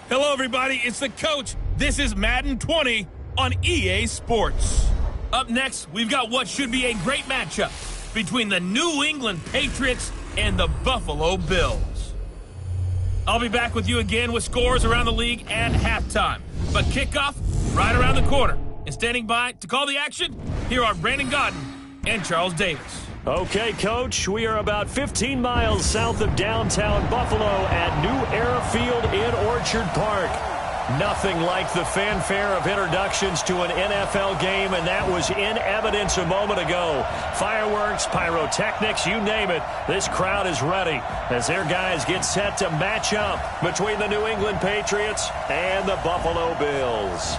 Hello, everybody. It's the coach. This is Madden 20 on EA Sports. Up next, we've got what should be a great matchup between the New England Patriots and the Buffalo Bills. I'll be back with you again with scores around the league at halftime. But kickoff right around the corner. And standing by to call the action, here are Brandon Godden and Charles Davis. Okay, Coach, we are about 15 miles south of downtown Buffalo at New Era Field in Orchard Park. Nothing like the fanfare of introductions to an NFL game, and that was in evidence a moment ago. Fireworks, pyrotechnics, you name it. This crowd is ready as their guys get set to match up between the New England Patriots and the Buffalo Bills.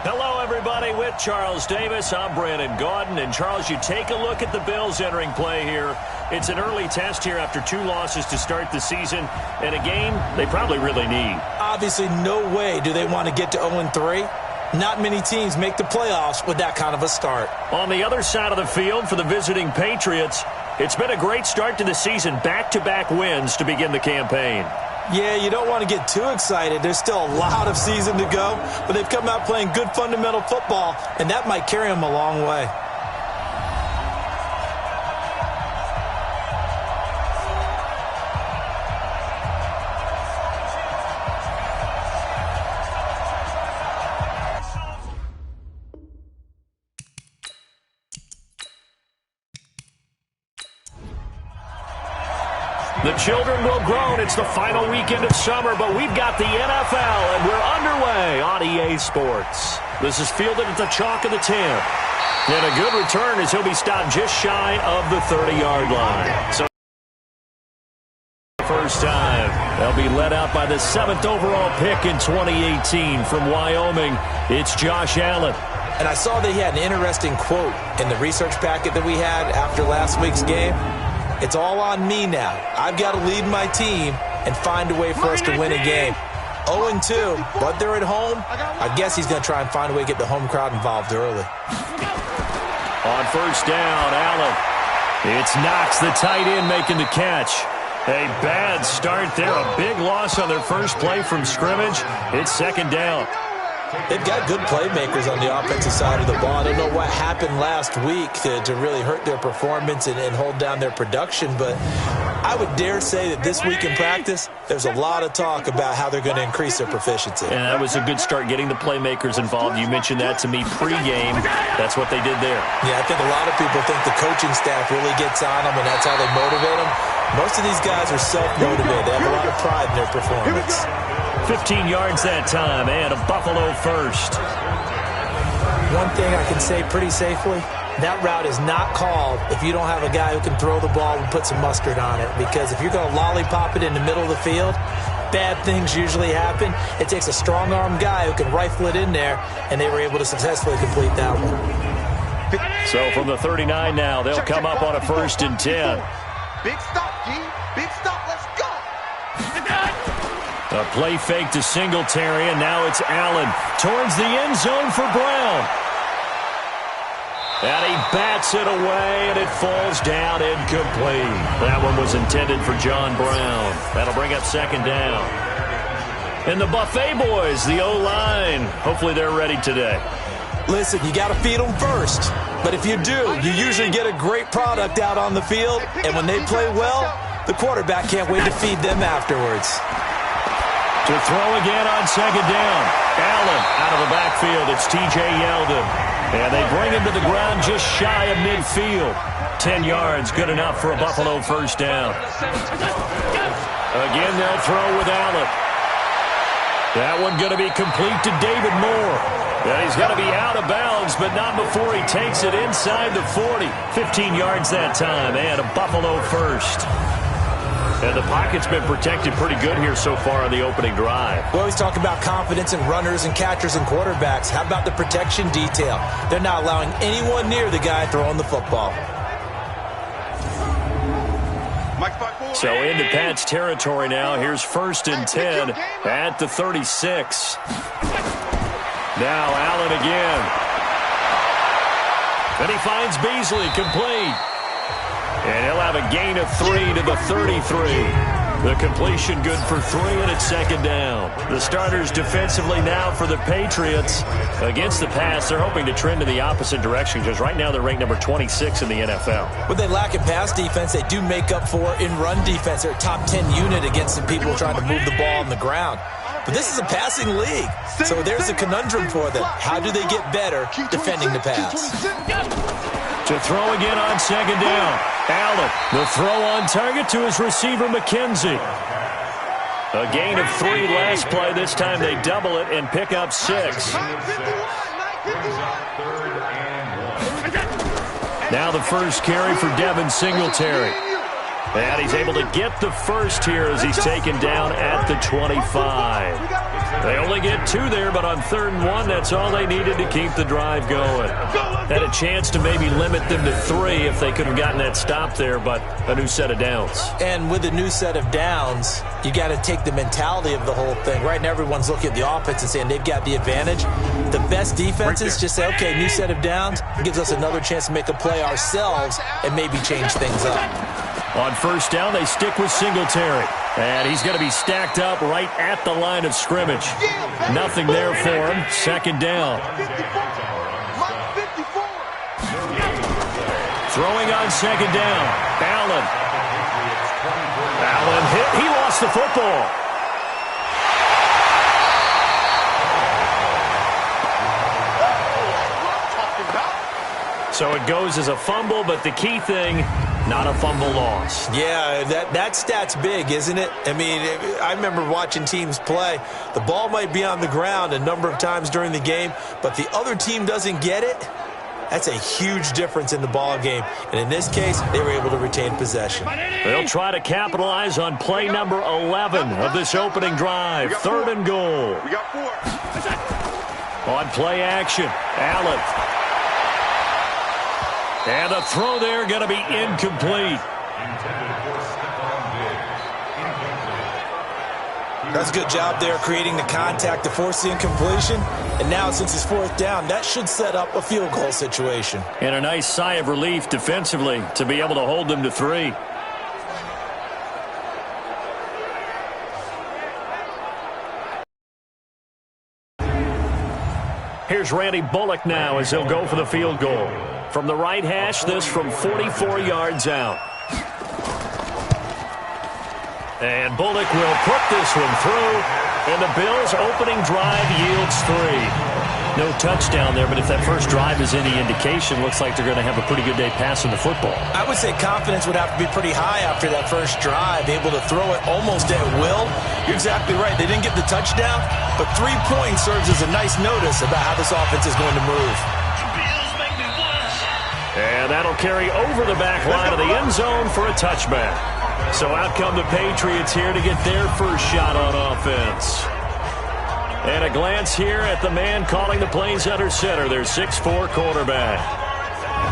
Hello, everybody. With Charles Davis, I'm Brandon Gaudin. And, Charles, you take a look at the Bills entering play here. It's an early test here after 2 losses to start the season, and a game they probably really need. Obviously, no way do they want to get to 0-3. Not many teams make the playoffs with that kind of a start. On the other side of the field for the visiting Patriots, it's been a great start to the season. Back-to-back wins to begin the campaign. Yeah, you don't want to get too excited. There's still a lot of season to go, but they've come out playing good fundamental football, and that might carry them a long way. The children will groan. It's the final weekend of summer, but we've got the NFL, and we're underway on EA Sports. This is fielded at the chalk of the 10. And a good return as he'll be stopped just shy of the 30-yard line. So first time, they'll be led out by the 7th overall pick in 2018 from Wyoming. It's Josh Allen. And I saw that he had an interesting quote in the research packet that we had after last week's game. It's all on me now. I've got to lead my team and find a way for us to win a game. 0-2, but they're at home. I guess he's going to try and find a way to get the home crowd involved early. On first down, Allen. It's Knox, the tight end, making the catch. A bad start there. A big loss on their first play from scrimmage. It's second down. They've got good playmakers on the offensive side of the ball. I don't know what happened last week to really hurt their performance and hold down their production, but I would dare say that this week in practice, there's a lot of talk about how they're going to increase their proficiency. And that was a good start, getting the playmakers involved. You mentioned that to me pregame. That's what they did there. Yeah, I think a lot of people think the coaching staff really gets on them, and that's how they motivate them. Most of these guys are self-motivated. They have a lot of pride in their performance. 15 yards that time, and a Buffalo first. One thing I can say pretty safely, that route is not called if you don't have a guy who can throw the ball and put some mustard on it. Because if you're going to lollipop it in the middle of the field, bad things usually happen. It takes a strong-arm guy who can rifle it in there, and they were able to successfully complete that one. So from the 39 now, they'll come up on a 1st and 10. Big stop, G. Big stop. Let's go. A play fake to Singletary, and now it's Allen towards the end zone for Brown. And he bats it away, and it falls down incomplete. That one was intended for John Brown. That'll bring up second down. And the Buffet boys, the O-line, hopefully they're ready today. Listen, you got to feed them first. But if you do, you usually get a great product out on the field. And when they play well, the quarterback can't wait to feed them afterwards. To throw again on second down. Allen out of the backfield. It's T.J. Yeldon. And they bring him to the ground just shy of midfield. 10 yards, good enough for a Buffalo first down. Again, they'll throw with Allen. That one going to be complete to David Moore. And he's going to be out of bounds, but not before he takes it inside the 40. 15 yards that time, and a Buffalo first. And the pocket's been protected pretty good here so far on the opening drive. We always talk about confidence in runners and catchers and quarterbacks. How about the protection detail? They're not allowing anyone near the guy throwing the football. So into Pat's territory now. Here's 1st and 10 at the 36. Now Allen again. And he finds Beasley complete. And he'll have a gain of 3 to the 33. The completion good for 3, and it's second down. The starters defensively now for the Patriots. Against the pass, they're hoping to trend in the opposite direction because right now they're ranked number 26 in the NFL. What they lack in pass defense, they do make up for in run defense. They're a top 10 unit against some people trying to move the ball on the ground. But this is a passing league, so there's a conundrum for them. How do they get better defending the pass? To throw again on second down. Allen, the throw on target to his receiver, McKenzie. A gain of 3 last play. This time they double it and pick up 6. Now the first carry for Devin Singletary. And he's able to get the first here as he's taken down at the 25. They only get 2 there, but on 3rd and 1, that's all they needed to keep the drive going. Had a chance to maybe limit them to 3 if they could have gotten that stop there, but a new set of downs. And with a new set of downs, you got to take the mentality of the whole thing. Right now, everyone's looking at the offense and saying they've got the advantage. The best defenses just say, okay, new set of downs gives us another chance to make a play ourselves and maybe change things up. On 1st down, they stick with Singletary. And he's going to be stacked up right at the line of scrimmage. Nothing there for him. 2nd down. Throwing on 2nd down. Allen. Allen hit. He lost the football. So it goes as a fumble, but the key thing, not a fumble loss. Yeah, that stat's big, isn't it? I mean, I remember watching teams play. The ball might be on the ground a number of times during the game, but the other team doesn't get it. That's a huge difference in the ball game. And in this case, they were able to retain possession. They'll try to capitalize on play number 11 of this opening drive. 3rd and goal. We got 4. On play action, Allen. And the throw there going to be incomplete. That's a good job there creating the contact to force the incompletion. And now since it's 4th down, that should set up a field goal situation. And a nice sigh of relief defensively to be able to hold them to 3. Here's Randy Bullock now as he'll go for the field goal. From the right hash, this from 44 yards out. And Bullock will put this one through, and the Bills' opening drive yields 3. No touchdown there, but if that first drive is any indication, looks like they're going to have a pretty good day passing the football. I would say confidence would have to be pretty high after that first drive, able to throw it almost at will. You're exactly right. They didn't get the touchdown, but 3 points serves as a nice notice about how this offense is going to move. And that'll carry over the back line of the end zone for a touchback. So out come the Patriots here to get their first shot on offense. And a glance here at the man calling the plays under center, their 6'4" quarterback.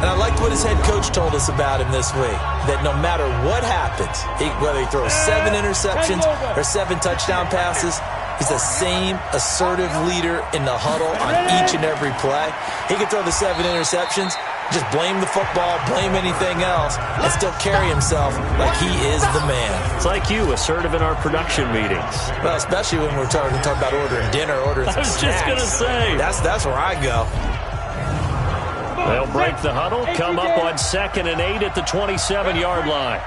And I liked what his head coach told us about him this week, that no matter what happens, whether he throws 7 interceptions or 7 touchdown passes, he's the same assertive leader in the huddle on each and every play. He could throw the 7 interceptions, just blame the football, blame anything else, and still carry himself like he is the man. It's like you, assertive in our production meetings. Well, especially when we're talking about ordering dinner, ordering some snacks. I was just going to say. That's where I go. They'll break the huddle, come up on 2nd and 8 at the 27-yard line.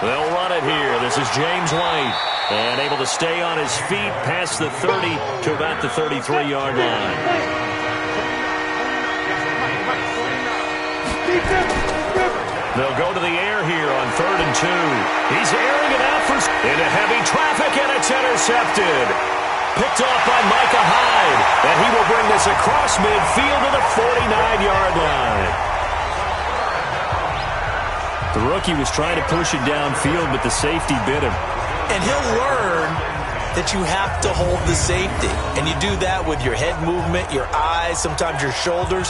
They'll run it here. This is James White. And able to stay on his feet past the 30 to about the 33-yard line. They'll go to the air here on 3rd and 2. He's airing it out into heavy traffic, and it's intercepted. Picked off by Micah Hyde. And he will bring this across midfield to the 49-yard line. The rookie was trying to push it downfield, but the safety bit him. And he'll learn that you have to hold the safety. And you do that with your head movement, your eyes, sometimes your shoulders.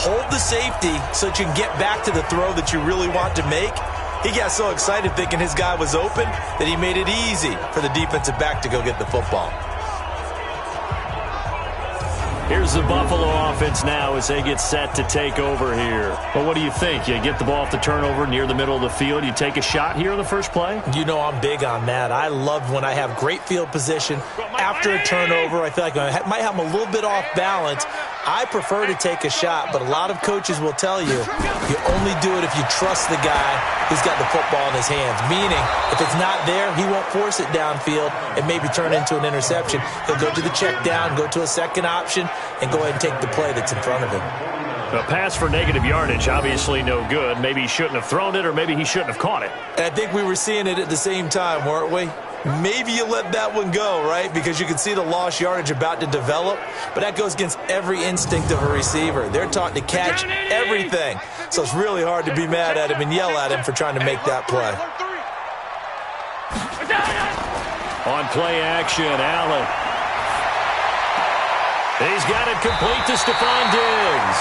Hold the safety so that you can get back to the throw that you really want to make. He got so excited thinking his guy was open that he made it easy for the defensive back to go get the football. Here's the Buffalo offense now as they get set to take over here. Well, what do you think? You get the ball off the turnover near the middle of the field. You take a shot here in the first play? You know I'm big on that. I love when I have great field position after a turnover. I feel like I might have them a little bit off balance. I prefer to take a shot, but a lot of coaches will tell you only do it if you trust the guy who's got the football in his hands. Meaning, if it's not there, he won't force it downfield and maybe turn into an interception. He'll go to the check down, go to a second option, and go ahead and take the play that's in front of him. A pass for negative yardage, obviously no good. Maybe he shouldn't have thrown it, or maybe he shouldn't have caught it. And I think we were seeing it at the same time, weren't we? Maybe you let that one go, right? Because you can see the lost yardage about to develop. But that goes against every instinct of a receiver. They're taught to catch everything. So it's really hard to be mad at him and yell at him for trying to make that play. On play action, Allen. He's got it complete to Stephon Diggs.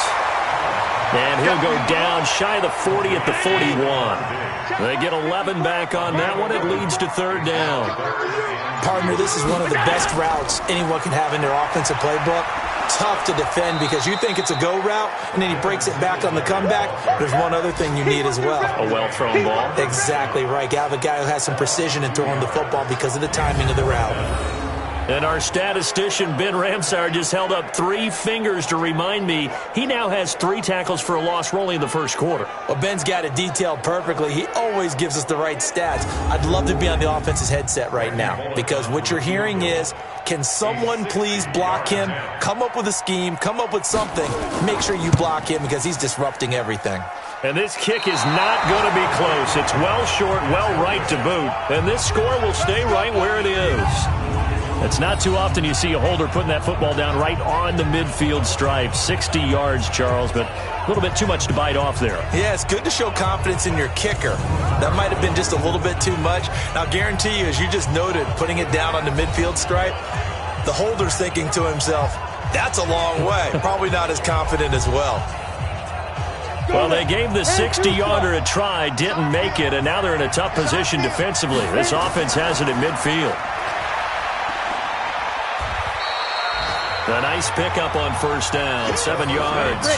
And he'll go down shy of the 40 at the 41. They get 11 back on that one. It leads to third down. Partner, this is one of the best routes anyone can have in their offensive playbook. Tough to defend because you think it's a go route, and then he breaks it back on the comeback. There's one other thing you need as well. A well-thrown ball. Exactly right. You have a guy who has some precision in throwing the football because of the timing of the route. And our statistician, Ben Ramsauer, just held up 3 fingers to remind me he now has 3 tackles for a loss rolling in the first quarter. Well, Ben's got it detailed perfectly. He always gives us the right stats. I'd love to be on the offense's headset right now because what you're hearing is, can someone please block him? Come up with a scheme. Come up with something. Make sure you block him because he's disrupting everything. And this kick is not going to be close. It's well short, well right to boot. And this score will stay right where it is. It's not too often you see a holder putting that football down right on the midfield stripe. 60 yards, Charles, but a little bit too much to bite off there. Yeah, it's good to show confidence in your kicker. That might have been just a little bit too much. Now, guarantee you, as you just noted, putting it down on the midfield stripe, the holder's thinking to himself, that's a long way. Probably not as confident as well. Well, they gave the 60-yarder a try, didn't make it, and now they're in a tough position defensively. This offense has it at midfield. A nice pickup on first down, 7 yards.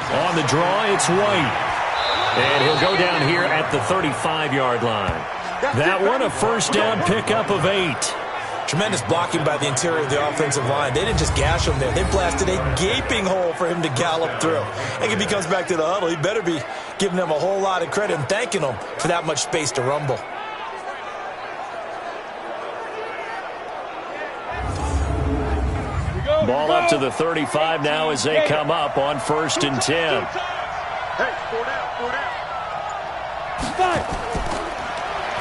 On the draw, it's White. And he'll go down here at the 35-yard line. That one, a first down pickup of 8. Tremendous blocking by the interior of the offensive line. They didn't just gash him there. They blasted a gaping hole for him to gallop through. And if he comes back to the huddle, he better be giving them a whole lot of credit and thanking them for that much space to rumble. Ball up to the 35 now as they come up on 1st and 10.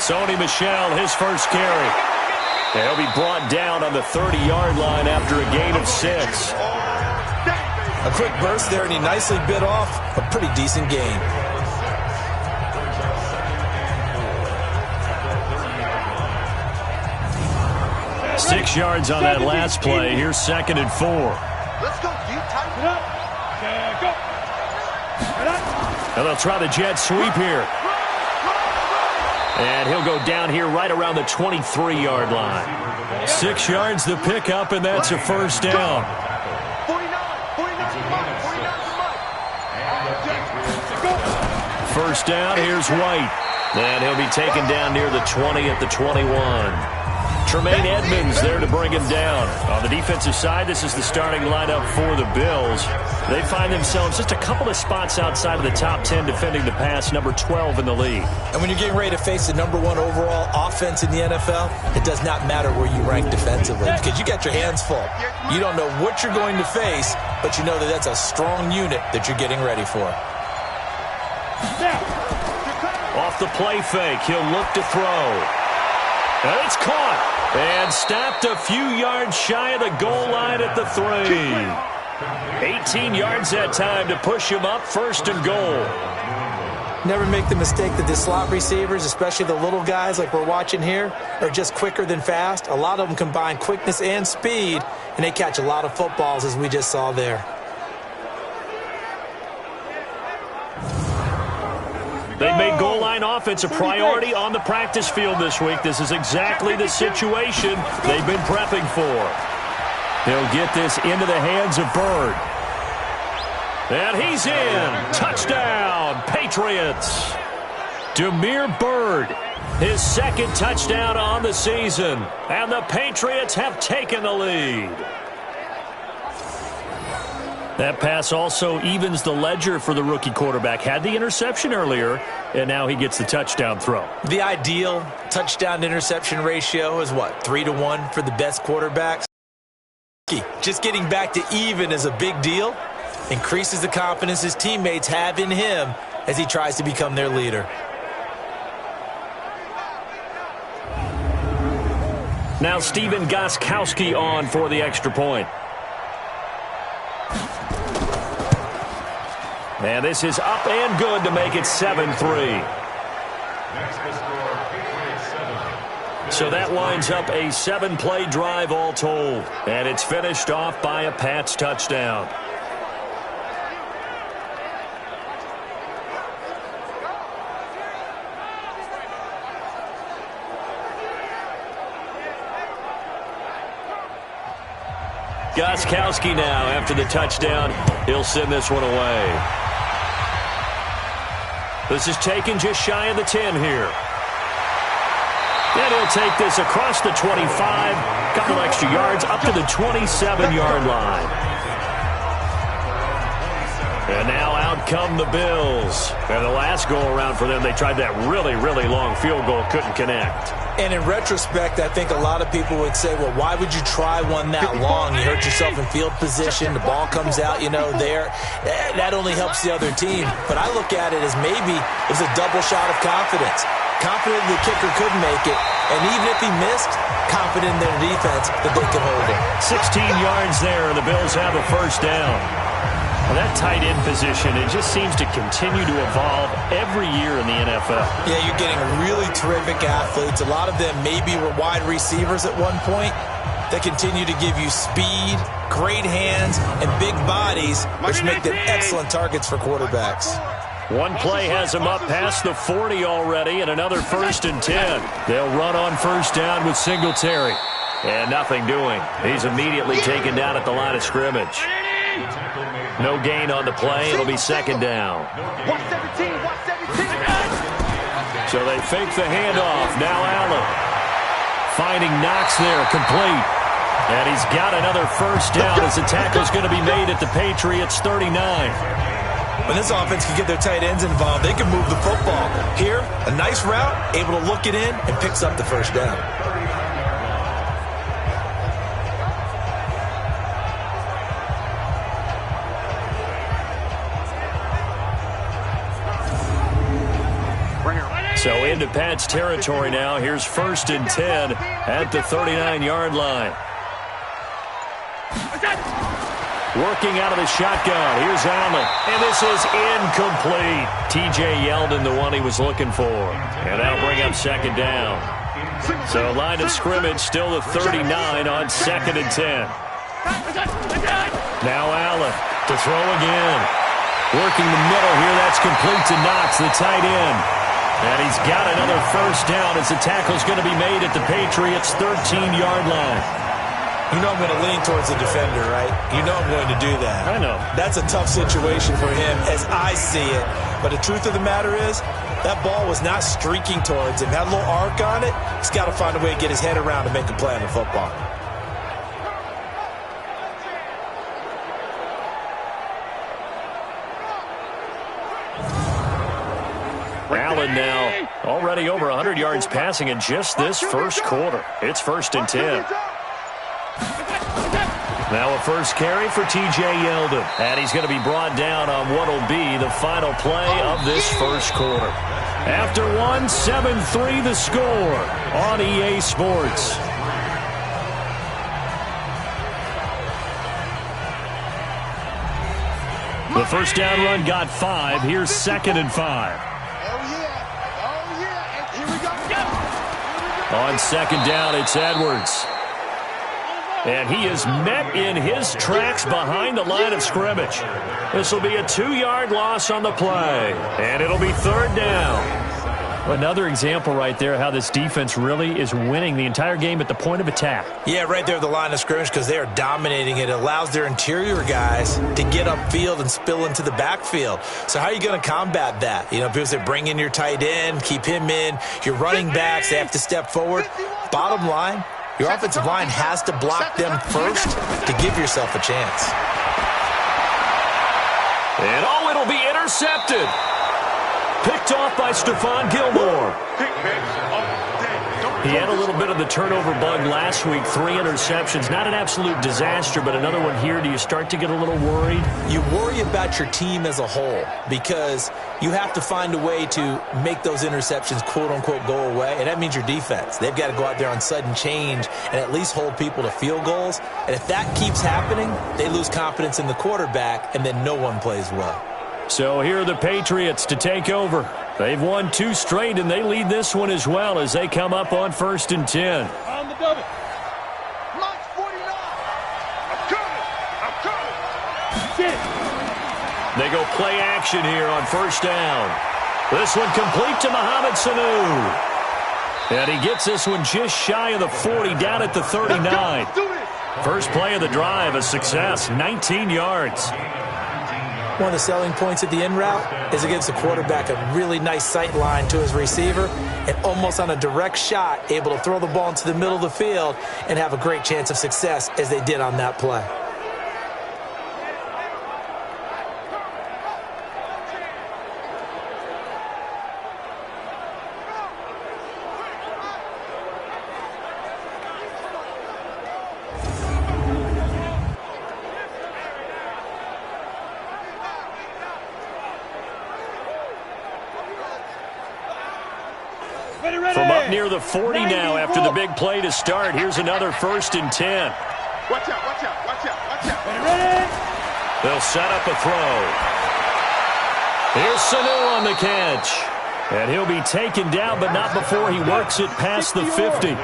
Sony Michel, his first carry. He'll be brought down on the 30-yard line after a gain of 6. A quick burst there, and he nicely bit off a pretty decent gain. Six yards on that last play. Here's 2nd and 4. Let's go, Q. Tighten it up. And they'll try the jet sweep here. And he'll go down here right around the 23-yard line. 6 yards the pickup, and that's a first down. 49. First down, here's White. And he'll be taken down near the 20 at the 21. Tremaine Edmonds there to bring him down. On the defensive side, this is the starting lineup for the Bills. They find themselves just a couple of spots outside of the top 10 defending the pass, number 12 in the league. And when you're getting ready to face the number 1 overall offense in the NFL, it does not matter where you rank defensively because you got your hands full. You don't know what you're going to face, but you know that that's a strong unit that you're getting ready for. Off the play fake, he'll look to throw. And it's caught. And stopped a few yards shy of the goal line at the 3. 18 yards that time to push him up, 1st and goal. Never make the mistake that the slot receivers, especially the little guys like we're watching here, are just quicker than fast. A lot of them combine quickness and speed, and they catch a lot of footballs as we just saw there. They've made goal line offense a priority on the practice field this week. This is exactly the situation they've been prepping for. He'll get this into the hands of Bird. And he's in. Touchdown, Patriots. Damiere Byrd, his second touchdown on the season. And the Patriots have taken the lead. That pass also evens the ledger for the rookie quarterback. Had the interception earlier, and now he gets the touchdown throw. The ideal touchdown-interception ratio is what, 3-to-1 for the best quarterbacks? Just getting back to even is a big deal. Increases the confidence his teammates have in him as he tries to become their leader. Now Stephen Gostkowski on for the extra point. And this is up and good to make it 7-3. So that winds up a 7-play drive all told. And it's finished off by a Pats touchdown. Gostkowski now after the touchdown. He'll send this one away. This is taken just shy of the 10 here. And he'll take this across the 25. Couple extra yards up to the 27-yard line. And now out come the Bills. And the last go-around for them, they tried that really, really long field goal. Couldn't connect. And in retrospect, I think a lot of people would say, well, why would you try one that long? You hurt yourself in field position. The ball comes out, there. That only helps the other team. But I look at it as maybe it was a double shot of confidence. Confident the kicker could make it. And even if he missed, confident in their defense that they could hold it. 16 yards there, and the Bills have a first down. Well, that tight end position, it just seems to continue to evolve every year in the NFL. Yeah, you're getting really terrific athletes. A lot of them maybe were wide receivers at one point. They continue to give you speed, great hands, and big bodies, which make them excellent targets for quarterbacks. One play has him up past the 40 already, and another 1st and 10. They'll run on first down with Singletary. And nothing doing. He's immediately taken down at the line of scrimmage. No gain on the play. It'll be second down. So they fake the handoff. Now Allen. Finding Knox there, complete. And he's got another first down as the tackle's going to be made at the Patriots 39. When this offense can get their tight ends involved, they can move the football. Here, a nice route, able to look it in, and picks up the first down. So into Pats territory now. Here's 1st and 10 at the 39-yard line. Working out of the shotgun. Here's Allen. And this is incomplete. T.J. Yeldon, the one he was looking for. And that'll bring up second down. So line of scrimmage still the 39 on 2nd and 10. Now Allen to throw again. Working the middle here. That's complete to Knox, the tight end. And he's got another first down as the tackle's going to be made at the Patriots' 13-yard line. You know I'm going to lean towards the defender, right? You know I'm going to do that. I know. That's a tough situation for him as I see it. But the truth of the matter is, that ball was not streaking towards him. Had a little arc on it. He's got to find a way to get his head around and make a play on the football. Allen now already over 100 yards passing in just this first quarter. It's 1st and 10. Now a first carry for T.J. Yeldon. And he's going to be brought down on what will be the final play of this first quarter. After one, 7-3 the score on EA Sports. The first down run got 5. Here's 2nd and 5. On second down, it's Edwards. And he is met in his tracks behind the line of scrimmage. This will be a 2-yard loss on the play, and it'll be 3rd down. Another example right there how this defense really is winning the entire game at the point of attack. Yeah, right there at the line of scrimmage because they are dominating it. It allows their interior guys to get upfield and spill into the backfield. So how are you going to combat that? You know, people say bring in your tight end, keep him in. Your running backs, they have to step forward. Bottom line, your offensive line has to block them first to give yourself a chance. And it'll be intercepted. Picked off by Stephon Gilmore. He had a little bit of the turnover bug last week, 3 interceptions. Not an absolute disaster, but another one here. Do you start to get a little worried? You worry about your team as a whole because you have to find a way to make those interceptions, quote-unquote, go away, and that means your defense. They've got to go out there on sudden change and at least hold people to field goals. And if that keeps happening, they lose confidence in the quarterback, and then no one plays well. So here are the Patriots to take over. They've won 2 straight, and they lead this one as well as they come up on 1st and 10. On the double. Launch 49. I'm coming. They go play action here on 1st down. This one complete to Mohamed Sanu. And he gets this one just shy of the 40, down at the 39. First play of the drive, a success, 19 yards. One of the selling points at the end route is against the quarterback, a really nice sight line to his receiver, and almost on a direct shot, able to throw the ball into the middle of the field and have a great chance of success as they did on that play. From up near the 40 now after the big play to start. Here's another 1st and 10. Watch out, watch out, watch out, watch out. They'll set up a throw. Here's Sanu on the catch. And he'll be taken down, but not before he works it past the 50.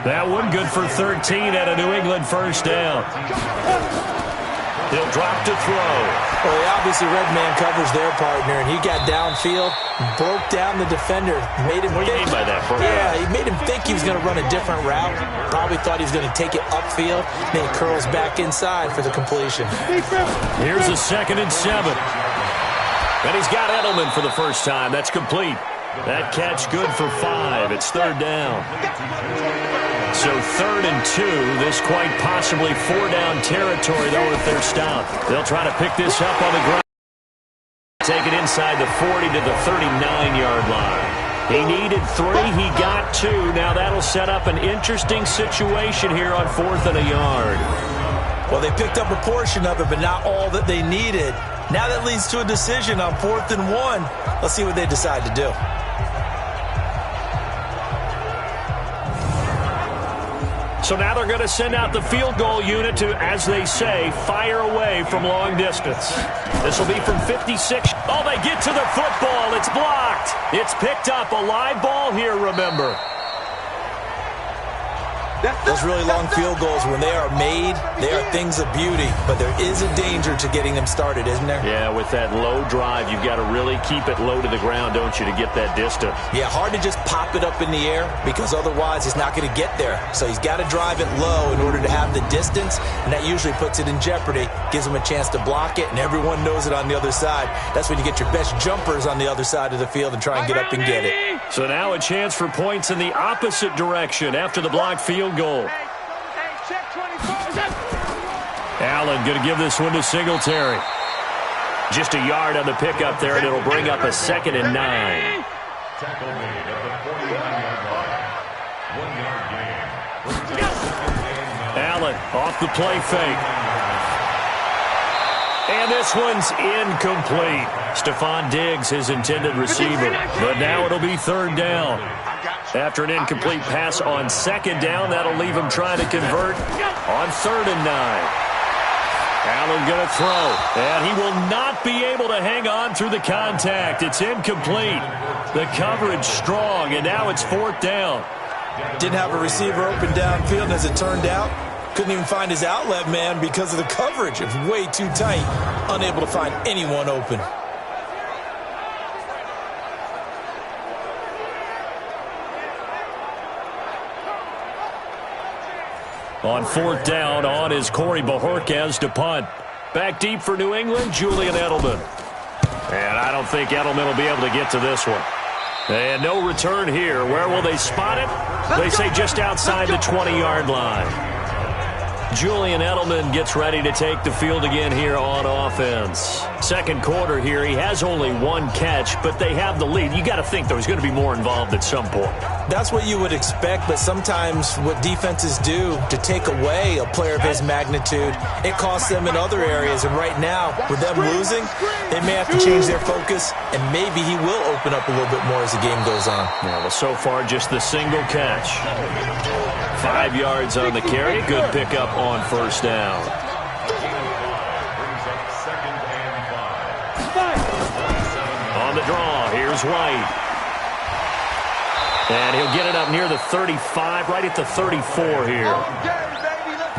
That one good for 13 at a New England 1st down. He'll drop to throw. Well, he obviously red man covers their partner, and he got downfield, broke down the defender, made him What do you mean by that? Yeah, he made him think he was going to run a different route. Probably thought he was going to take it upfield. Then he curls back inside for the completion. Here's a 2nd and 7. And he's got Edelman for the first time. That's complete. That catch good for 5. It's 3rd down. So 3rd and 2. This quite possibly 4-down territory, though, if they're stopped. They'll try to pick this up on the ground. Take it inside the 40 to the 39-yard line. He needed 3. He got 2. Now that'll set up an interesting situation here on 4th and a yard. Well, they picked up a portion of it, but not all that they needed. Now that leads to a decision on 4th and 1. Let's see what they decide to do. So now they're going to send out the field goal unit to, as they say, fire away from long distance. This will be from 56. Oh, they get to the football. It's blocked. It's picked up. A live ball here, remember. Those really long field goals, when they are made, they are things of beauty. But there is a danger to getting them started, isn't there? Yeah, with that low drive, you've got to really keep it low to the ground, don't you, to get that distance. Yeah, hard to just pop it up in the air because otherwise he's not going to get there. So he's got to drive it low in order to have the distance, and that usually puts it in jeopardy, gives him a chance to block it, and everyone knows it on the other side. That's when you get your best jumpers on the other side of the field and try and get up and get it. So now a chance for points in the opposite direction after the blocked field goal. Allen going to give this one to Singletary. Just a yard on the pickup there, and it'll bring up a 2nd and 9. Allen off the play fake. And this one's incomplete. Stephon Diggs, his intended receiver. But now it'll be 3rd down. After an incomplete pass on 2nd down, that'll leave him trying to convert on 3rd and 9. Allen going to throw, and he will not be able to hang on through the contact. It's incomplete. The coverage strong, and now it's 4th down. Didn't have a receiver open downfield, as it turned out. Couldn't even find his outlet man because of the coverage. It was way too tight. Unable to find anyone open. On fourth down, on is Corey Bojorquez to punt. Back deep for New England, Julian Edelman. And I don't think Edelman will be able to get to this one. And no return here. Where will they spot it? They say just outside the 20-yard line. Julian Edelman gets ready to take the field again here on offense. Second quarter here, he has only one catch, but they have the lead. You got to think there's going to be more involved at some point. That's what you would expect, but sometimes what defenses do to take away a player of his magnitude, it costs them in other areas. And right now, with them losing, they may have to change their focus, and maybe he will open up a little bit more as the game goes on. Yeah, well, so far, just the single catch. 5 yards on the carry. Good pickup on first down. On the draw, here's White. And he'll get it up near the 35, right at the 34 here.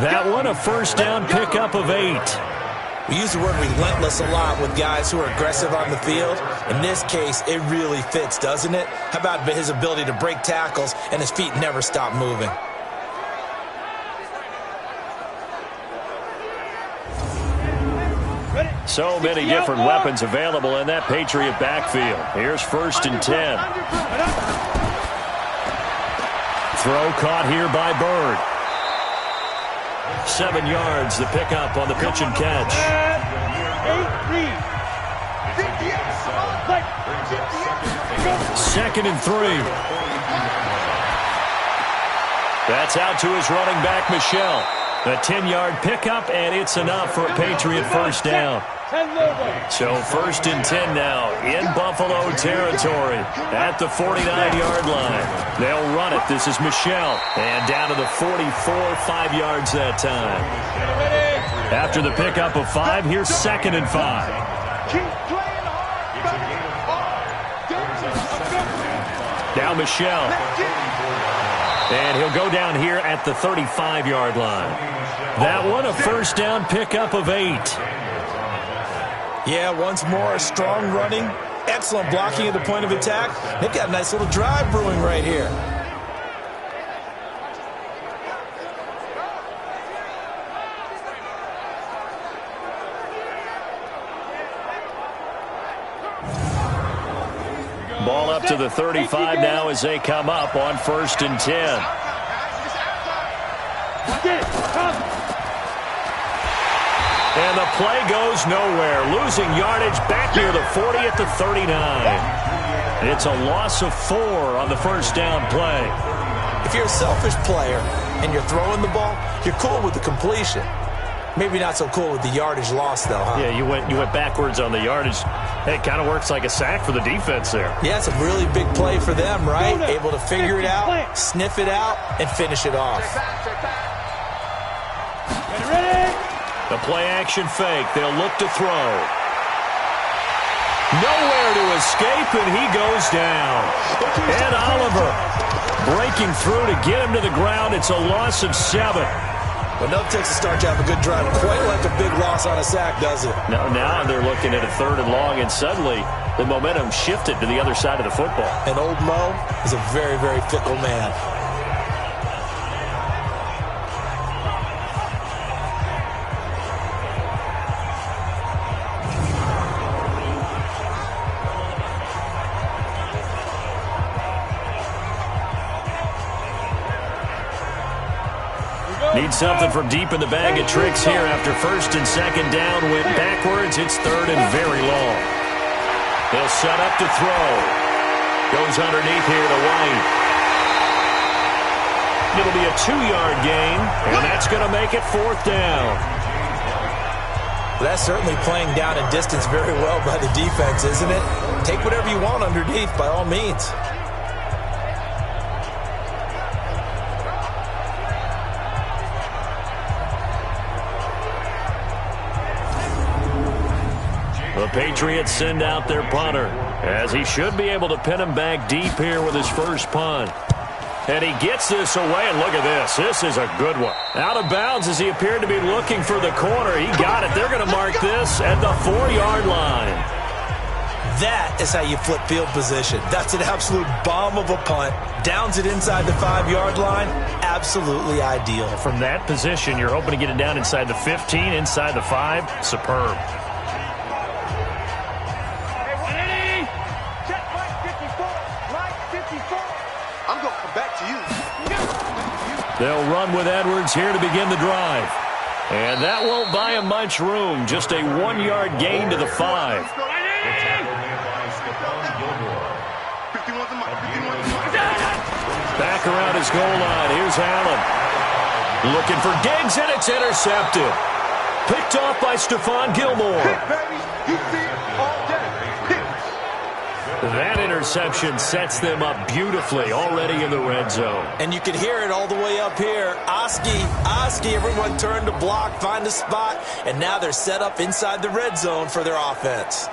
That one, a first down pickup of 8. We use the word relentless a lot with guys who are aggressive on the field. In this case, it really fits, doesn't it? How about his ability to break tackles and his feet never stop moving? So many different weapons available in that Patriot backfield. Here's first and 10. Throw caught here by Bird. 7 yards, the pickup on the pitch and catch. Second and 3. That's out to his running back, Michel. A 10-yard pickup, and it's enough for a Patriot first down. So first and 10 now in Buffalo territory at the 49-yard line. They'll run it. This is Michel. And down to the 44, 5 yards that time. After the pickup of 5, here's second and 5. Now Michel. And he'll go down here at the 35-yard line. That one, a first down pickup of 8. Yeah, once more, strong running, excellent blocking at the point of attack. They've got a nice little drive brewing right here. Ball up to the 35 now as they come up on first and 10. And the play goes nowhere. Losing yardage back near the 40 at the 39. It's a loss of 4 on the first down play. If you're a selfish player and you're throwing the ball, you're cool with the completion. Maybe not so cool with the yardage loss, though, huh? Yeah, you went backwards on the yardage. Hey, it kind of works like a sack for the defense there. Yeah, it's a really big play for them, right? Able to figure it out, sniff it out, and finish it off. The play-action fake. They'll look to throw. Nowhere to escape, and he goes down. Ed Oliver breaking through to get him to the ground. It's a loss of 7. Well, no takes a start to have a good drive. Quite like a big loss on a sack, does it? Now they're looking at a 3rd and long, and suddenly the momentum shifted to the other side of the football. And old Mo is a very, very fickle man. Need something from deep in the bag of tricks here after first and second down. Went backwards. It's 3rd and very long. They'll set up to throw. Goes underneath here to White. It'll be a 2-yard gain, and that's going to make it 4th down. Well, that's certainly playing down and distance very well by the defense, isn't it? Take whatever you want underneath by all means. The Patriots send out their punter, as he should be able to pin him back deep here with his first punt. And he gets this away, and look at this. This is a good one. Out of bounds as he appeared to be looking for the corner. He got it. They're going to mark this at the 4-yard line. That is how you flip field position. That's an absolute bomb of a punt. Downs it inside the 5-yard line. Absolutely ideal. From that position, you're hoping to get it down inside the 15, inside the 5. Superb. I'm going to come back to you. They'll run with Edwards here to begin the drive. And that won't buy him much room. Just a 1-yard gain to the 5. Back around his goal line. Here's Allen. Looking for Diggs, and it's intercepted. Picked off by Stephon Gilmore. That interception sets them up beautifully already in the red zone. And you can hear it all the way up here. Oski, everyone turned to block, find a spot, and now they're set up inside the red zone for their offense.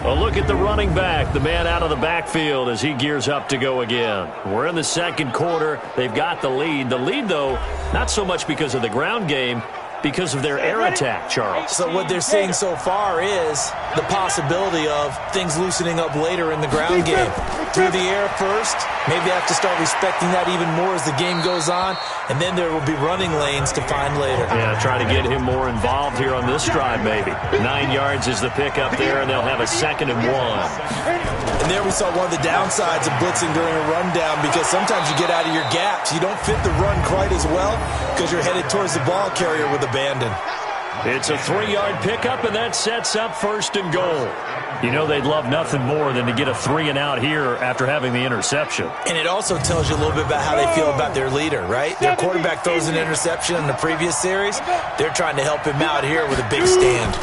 A look at the running back, the man out of the backfield as he gears up to go again. We're in the second quarter. They've got the lead. The lead, though, not so much because of the ground game, because of their air attack, Charles. So what they're seeing so far is the possibility of things loosening up later in the ground game. Through the air first, maybe they have to start respecting that even more as the game goes on, and then there will be running lanes to find later. Yeah, try to get him more involved here on this drive, maybe. 9 yards is the pickup there, and they'll have a 2nd and 1. And there we saw one of the downsides of blitzing during a rundown, because sometimes you get out of your gaps. You don't fit the run quite as well because you're headed towards the ball carrier with abandon. It's a 3-yard pickup, and that sets up 1st and goal. You know they'd love nothing more than to get a 3-and-out here after having the interception. And it also tells you a little bit about how they feel about their leader, right? Their quarterback throws an interception in the previous series. They're trying to help him out here with a big stand.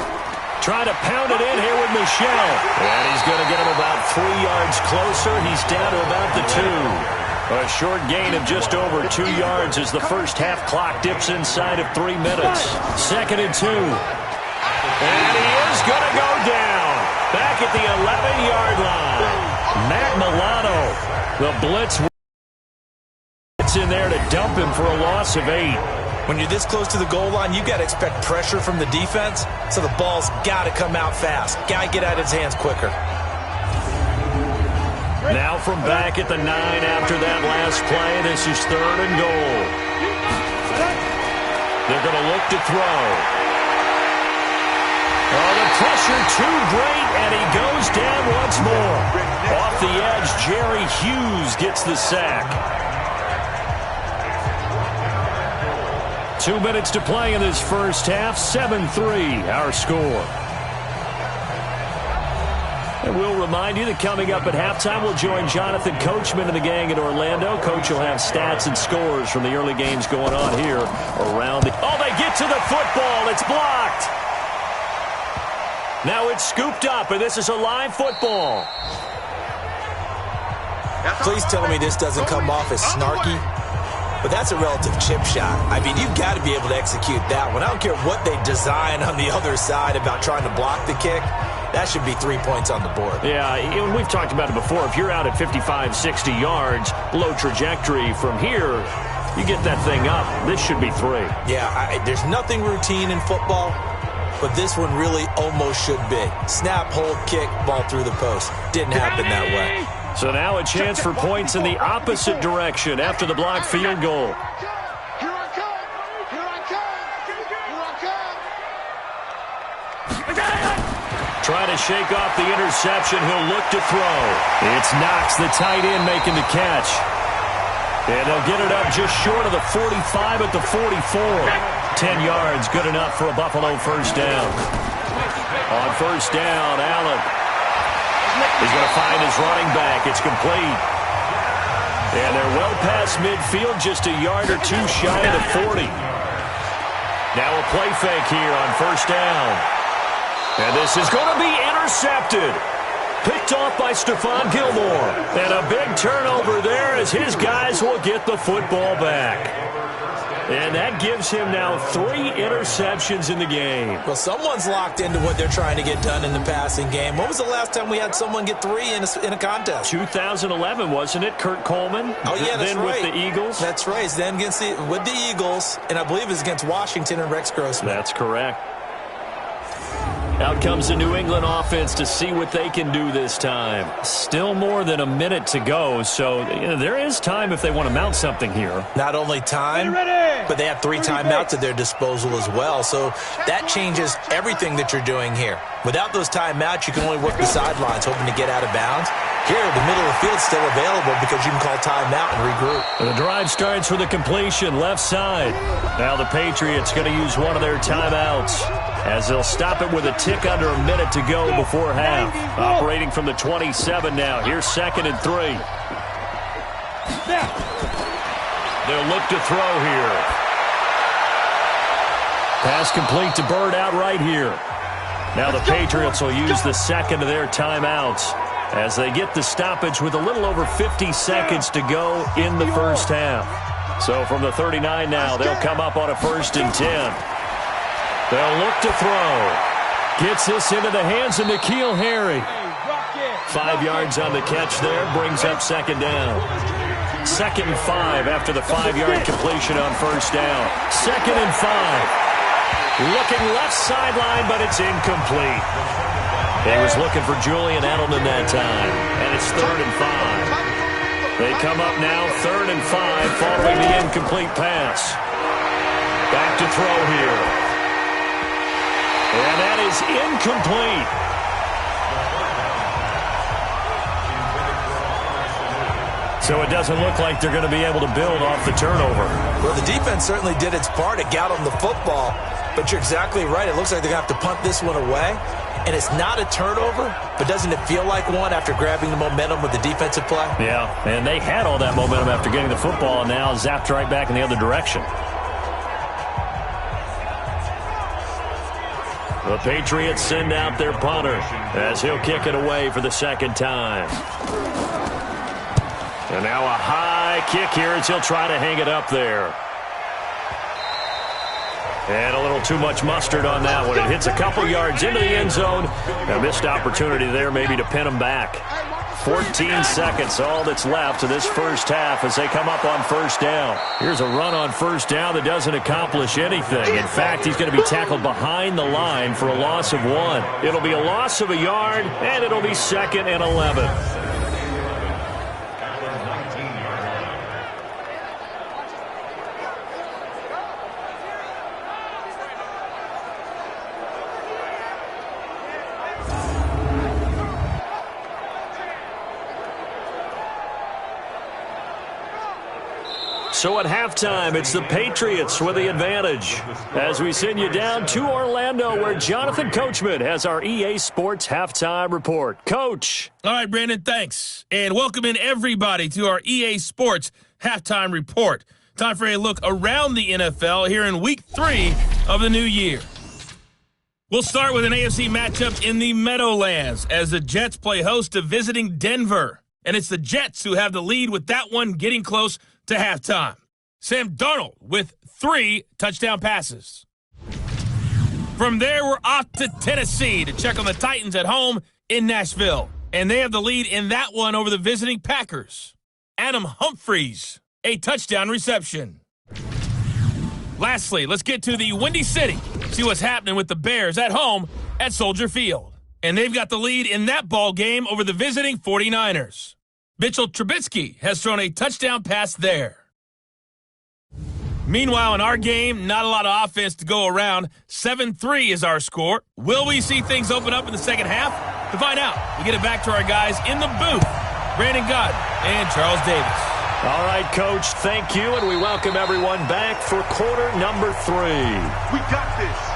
Trying to pound it in here with Michel. And he's going to get him about 3 yards closer. He's down to about the 2. A short gain of just over 2 yards as the first half clock dips inside of 3 minutes. 2nd and 2. And he is going to go down. Back at the 11-yard line. Matt Milano, the blitz. It's in there to dump him for a loss of 8. When you're this close to the goal line, you got to expect pressure from the defense, so the ball's got to come out fast. Got to get out of his hands quicker. Now from back at the 9 after that last play, this is 3rd and goal. They're going to look to throw. Oh, the pressure too great, and he goes down once more. Off the edge, Jerry Hughes gets the sack. 2 minutes to play in this first half. 7-3, our score. And we'll remind you that coming up at halftime, we'll join Jonathan Coachman and the gang in Orlando. Coach will have stats and scores from the early games going on here around the... Oh, they get to the football. It's blocked. Now it's scooped up, and this is a live football. Please tell me this doesn't come off as snarky, but that's a relative chip shot. I mean, you've got to be able to execute that one. I don't care what they design on the other side about trying to block the kick. That should be 3 points on the board. Yeah, and we've talked about it before. If you're out at 55, 60 yards, low trajectory from here, you get that thing up. This should be 3. Yeah, there's nothing routine in football, but this one really almost should be. Snap, hold, kick, ball through the post. Didn't happen that way. So now a chance for points in the opposite direction after the blocked field goal. Here I come! Here I come! Here I come! Trying to shake off the interception. He'll look to throw. It's Knox, the tight end, making the catch. And they'll get it up just short of the 45 at the 44. 10 yards, good enough for a Buffalo first down. On first down, Allen. He's going to find his running back. It's complete. And they're well past midfield, just a yard or 2 shy of the 40. Now a play fake here on first down. And this is going to be intercepted. Picked off by Stephon Gilmore. And a big turnover there as his guys will get the football back. And that gives him now 3 interceptions in the game. Well, someone's locked into what they're trying to get done in the passing game. When was the last time we had someone get 3 in a contest? 2011, wasn't it? Kurt Coleman? Oh, yeah, that's then right. With the Eagles? That's right. Then with the Eagles, and I believe it's against Washington and Rex Grossman. That's correct. Out comes the New England offense to see what they can do this time. Still more than a minute to go, so there is time if they want to mount something here. Not only time, but they have 3 timeouts at their disposal as well, so that changes everything that you're doing here. Without those timeouts, you can only work the sidelines, hoping to get out of bounds. Here, the middle of the field's still available because you can call timeout and regroup. The drive starts with a completion, left side. Now the Patriots going to use one of their timeouts as they'll stop it with a tick under a minute to go before half. Operating from the 27 now. Here's 2nd and 3. They'll look to throw here. Pass complete to Bird out right here. Now the Patriots will use the 2nd of their timeouts as they get the stoppage with a little over 50 seconds to go in the first half. So from the 39 now, they'll come up on a 1st and 10. They'll look to throw. Gets this into the hands of N'Keal Harry. 5 yards on the catch there, brings up 2nd down. 2nd and 5 after the 5-yard completion on 1st down. 2nd and 5. Looking left sideline, but it's incomplete. He was looking for Julian Edelman that time, and it's 3rd and 5. They come up now, 3rd and 5, following the incomplete pass. Back to throw here. And that is incomplete. So it doesn't look like they're going to be able to build off the turnover. Well, the defense certainly did its part. It got them the football. But you're exactly right. It looks like they're going to have to punt this one away. And it's not a turnover, but doesn't it feel like one after grabbing the momentum with the defensive play? Yeah, and they had all that momentum after getting the football and now zapped right back in the other direction. The Patriots send out their punter as he'll kick it away for the 2nd time. And now a high kick here as he'll try to hang it up there. And a little too much mustard on that one. It hits a couple yards into the end zone. A missed opportunity there maybe to pin them back. 14 seconds, all that's left of this first half as they come up on 1st down. Here's a run on 1st down that doesn't accomplish anything. In fact, he's going to be tackled behind the line for a loss of 1. It'll be a loss of a yard, and it'll be 2nd and 11. So at halftime, it's the Patriots with the advantage. As we send you down to Orlando, where Jonathan Coachman has our EA Sports Halftime Report. Coach. All right, Brandon, thanks. And welcome in everybody to our EA Sports Halftime Report. Time for a look around the NFL here in Week 3 of the new year. We'll start with an AFC matchup in the Meadowlands as the Jets play host to visiting Denver. And it's the Jets who have the lead with that one getting close to halftime. Sam Darnold with 3 touchdown passes. From there, we're off to Tennessee to check on the Titans at home in Nashville. And they have the lead in that one over the visiting Packers. Adam Humphries, a touchdown reception. Lastly, let's get to the Windy City. See what's happening with the Bears at home at Soldier Field. And they've got the lead in that ball game over the visiting 49ers. Mitchell Trubisky has thrown a touchdown pass there. Meanwhile, in our game, not a lot of offense to go around. 7-3 is our score. Will we see things open up in the second half? To find out, we get it back to our guys in the booth, Brandon Godden and Charles Davis. All right, Coach, thank you, and we welcome everyone back for quarter number 3. We got this.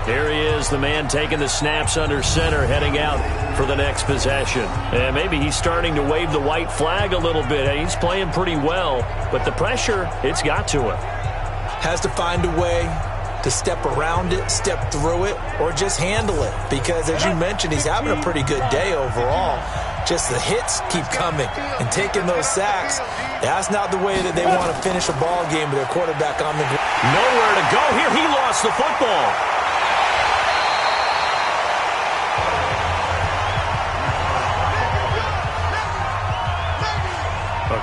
Here he is, the man taking the snaps under center, heading out for the next possession. And maybe he's starting to wave the white flag a little bit. He's playing pretty well, but the pressure, it's got to him. Has to find a way to step around it, step through it, or just handle it. Because, as you mentioned, he's having a pretty good day overall. Just the hits keep coming and taking those sacks. That's not the way that they want to finish a ball game with their quarterback on the ground. Nowhere to go here. He lost the football.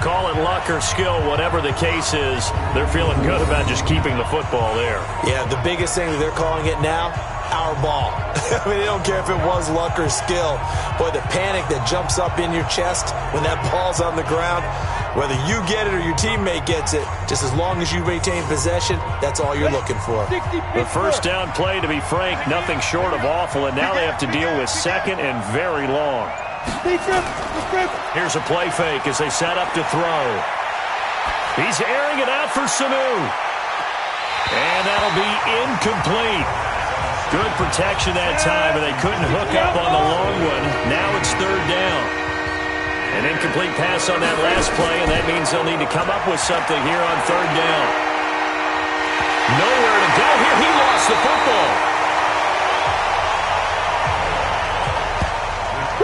Call it luck or skill, whatever the case is, they're feeling good about just keeping the football there. Yeah, the biggest thing that they're calling it now, our ball. I mean, they don't care if it was luck or skill. Boy, the panic that jumps up in your chest when that ball's on the ground, whether you get it or your teammate gets it, just as long as you maintain possession, that's all you're looking for. The first down play, to be frank, nothing short of awful, and now they have to deal with second and very long. Here's a play fake as they set up to throw. He's airing it out for Sanu. And that'll be incomplete. Good protection that time, but they couldn't hook up on the long one. Now it's third down. An incomplete pass on that last play, and that means they'll need to come up with something here on third down. Nowhere to go here. He lost the football.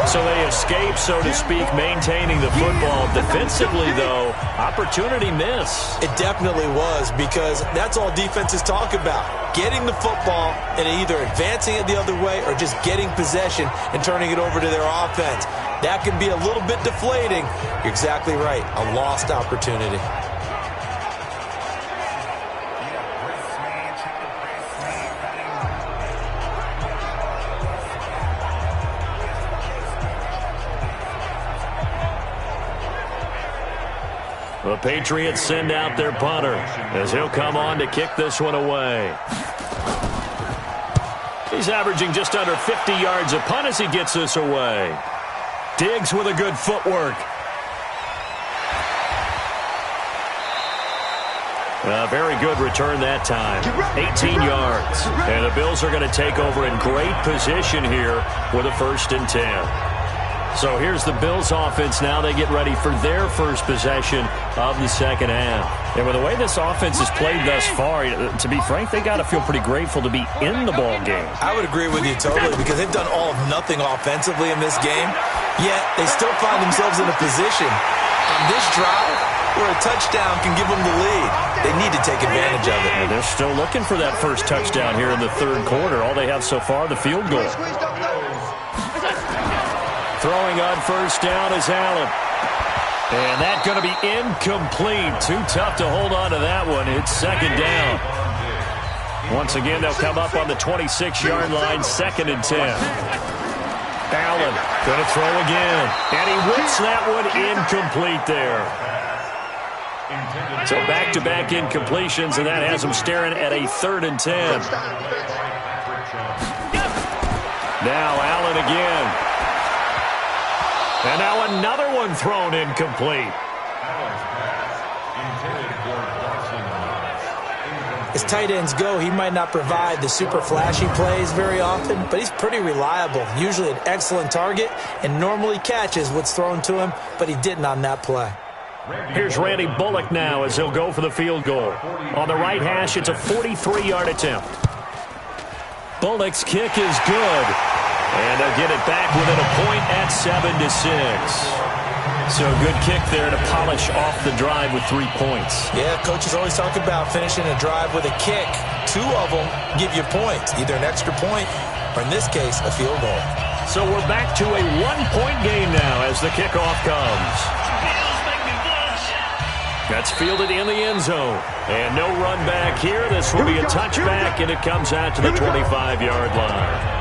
So they escape, so to speak, maintaining the football. Defensively, though, opportunity miss. It definitely was, because that's all defenses talk about. Getting the football and either advancing it the other way or just getting possession and turning it over to their offense. That can be a little bit deflating. You're exactly right. A lost opportunity. The Patriots send out their punter as he'll come on to kick this one away. He's averaging just under 50 yards a punt as he gets this away. Diggs with a good footwork. A very good return that time. 18 yards. And the Bills are going to take over in great position here with a 1st and 10. So here's the Bills offense now. They get ready for their first possession of the second half. And with the way this offense has played thus far, to be frank, they got to feel pretty grateful to be in the ball game. I would agree with you totally, because they've done all of nothing offensively in this game, yet they still find themselves in a position on this drive where a touchdown can give them the lead. They need to take advantage of it. And they're still looking for that first touchdown here in the third quarter. All they have so far, the field goal. Throwing on first down is Allen. And that's going to be incomplete. Too tough to hold on to that one. It's second down. Once again, they'll come up on the 26-yard line, 2nd and 10. Allen going to throw again. And he whips that one incomplete there. So back-to-back incompletions, and that has them staring at a 3rd and 10. Now Allen again. And now another one thrown incomplete. As tight ends go, he might not provide the super flashy plays very often, but he's pretty reliable. Usually an excellent target and normally catches what's thrown to him, but he didn't on that play. Here's Randy Bullock now as he'll go for the field goal. On the right hash, it's a 43-yard attempt. Bullock's kick is good. And they'll get it back within a point at 7-6. So a good kick there to polish off the drive with 3 points. Yeah, coaches always talk about finishing a drive with a kick. 2 of them give you points, either an extra point or, in this case, a field goal. So we're back to a 1-point game now as the kickoff comes. That's fielded in the end zone. And no run back here. This will be a touchback, and it comes out to the 25-yard line.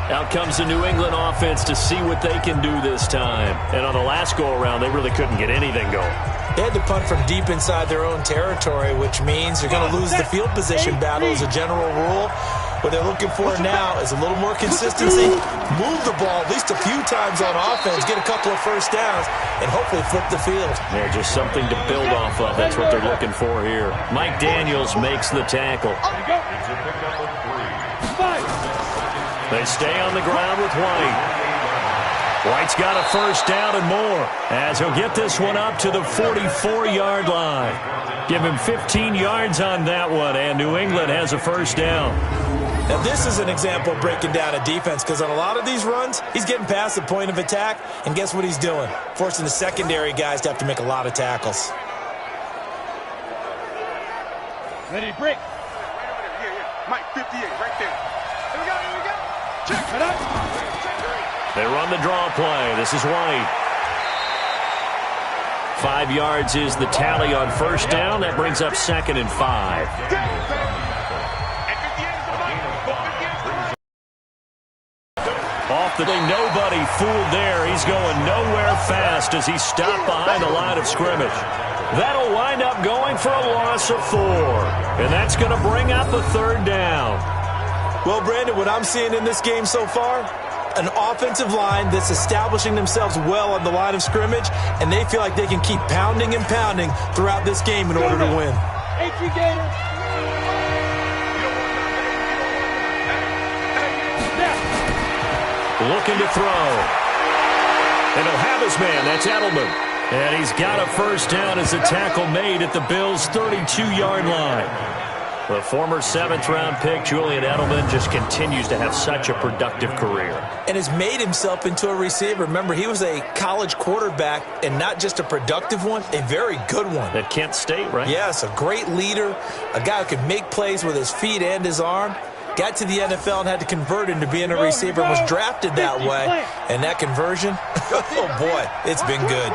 Out comes the New England offense to see what they can do this time. And on the last go-around, they really couldn't get anything going. They had to punt from deep inside their own territory, which means they're going to lose the field position battle as a general rule. What they're looking for now is a little more consistency, move the ball at least a few times on offense, get a couple of first downs, and hopefully flip the field. Yeah, just something to build off of. That's what they're looking for here. Mike Daniels makes the tackle. They stay on the ground with White. White's got a first down and more as he'll get this one up to the 44-yard line. Give him 15 yards on that one, and New England has a first down. Now, this is an example of breaking down a defense because on a lot of these runs, he's getting past the point of attack, and guess what he's doing? Forcing the secondary guys to have to make a lot of tackles. Ready, break. Right over there. Here. Mike, 58, right there. Here we go. Check it out. They run the draw play. This is White. 5 yards is the tally on first down. That brings up 2nd and 5. Off the nobody fooled there. He's going nowhere fast as he's stopped behind the line of scrimmage. That'll wind up going for a loss of 4. And that's going to bring up a 3rd down. Well, Brandon, what I'm seeing in this game so far, an offensive line that's establishing themselves well on the line of scrimmage, and they feel like they can keep pounding and pounding throughout this game in order to win. Looking to throw. And he'll have his man. That's Edelman. And he's got a first down as a tackle made at the Bills' 32-yard line. The former 7th-round pick, Julian Edelman, just continues to have such a productive career. And has made himself into a receiver. Remember, he was a college quarterback, and not just a productive one, a very good one. At Kent State, right? Yes, a great leader, a guy who could make plays with his feet and his arm. Got to the NFL and had to convert into being a receiver, and was drafted that way. And that conversion, oh boy, it's been good.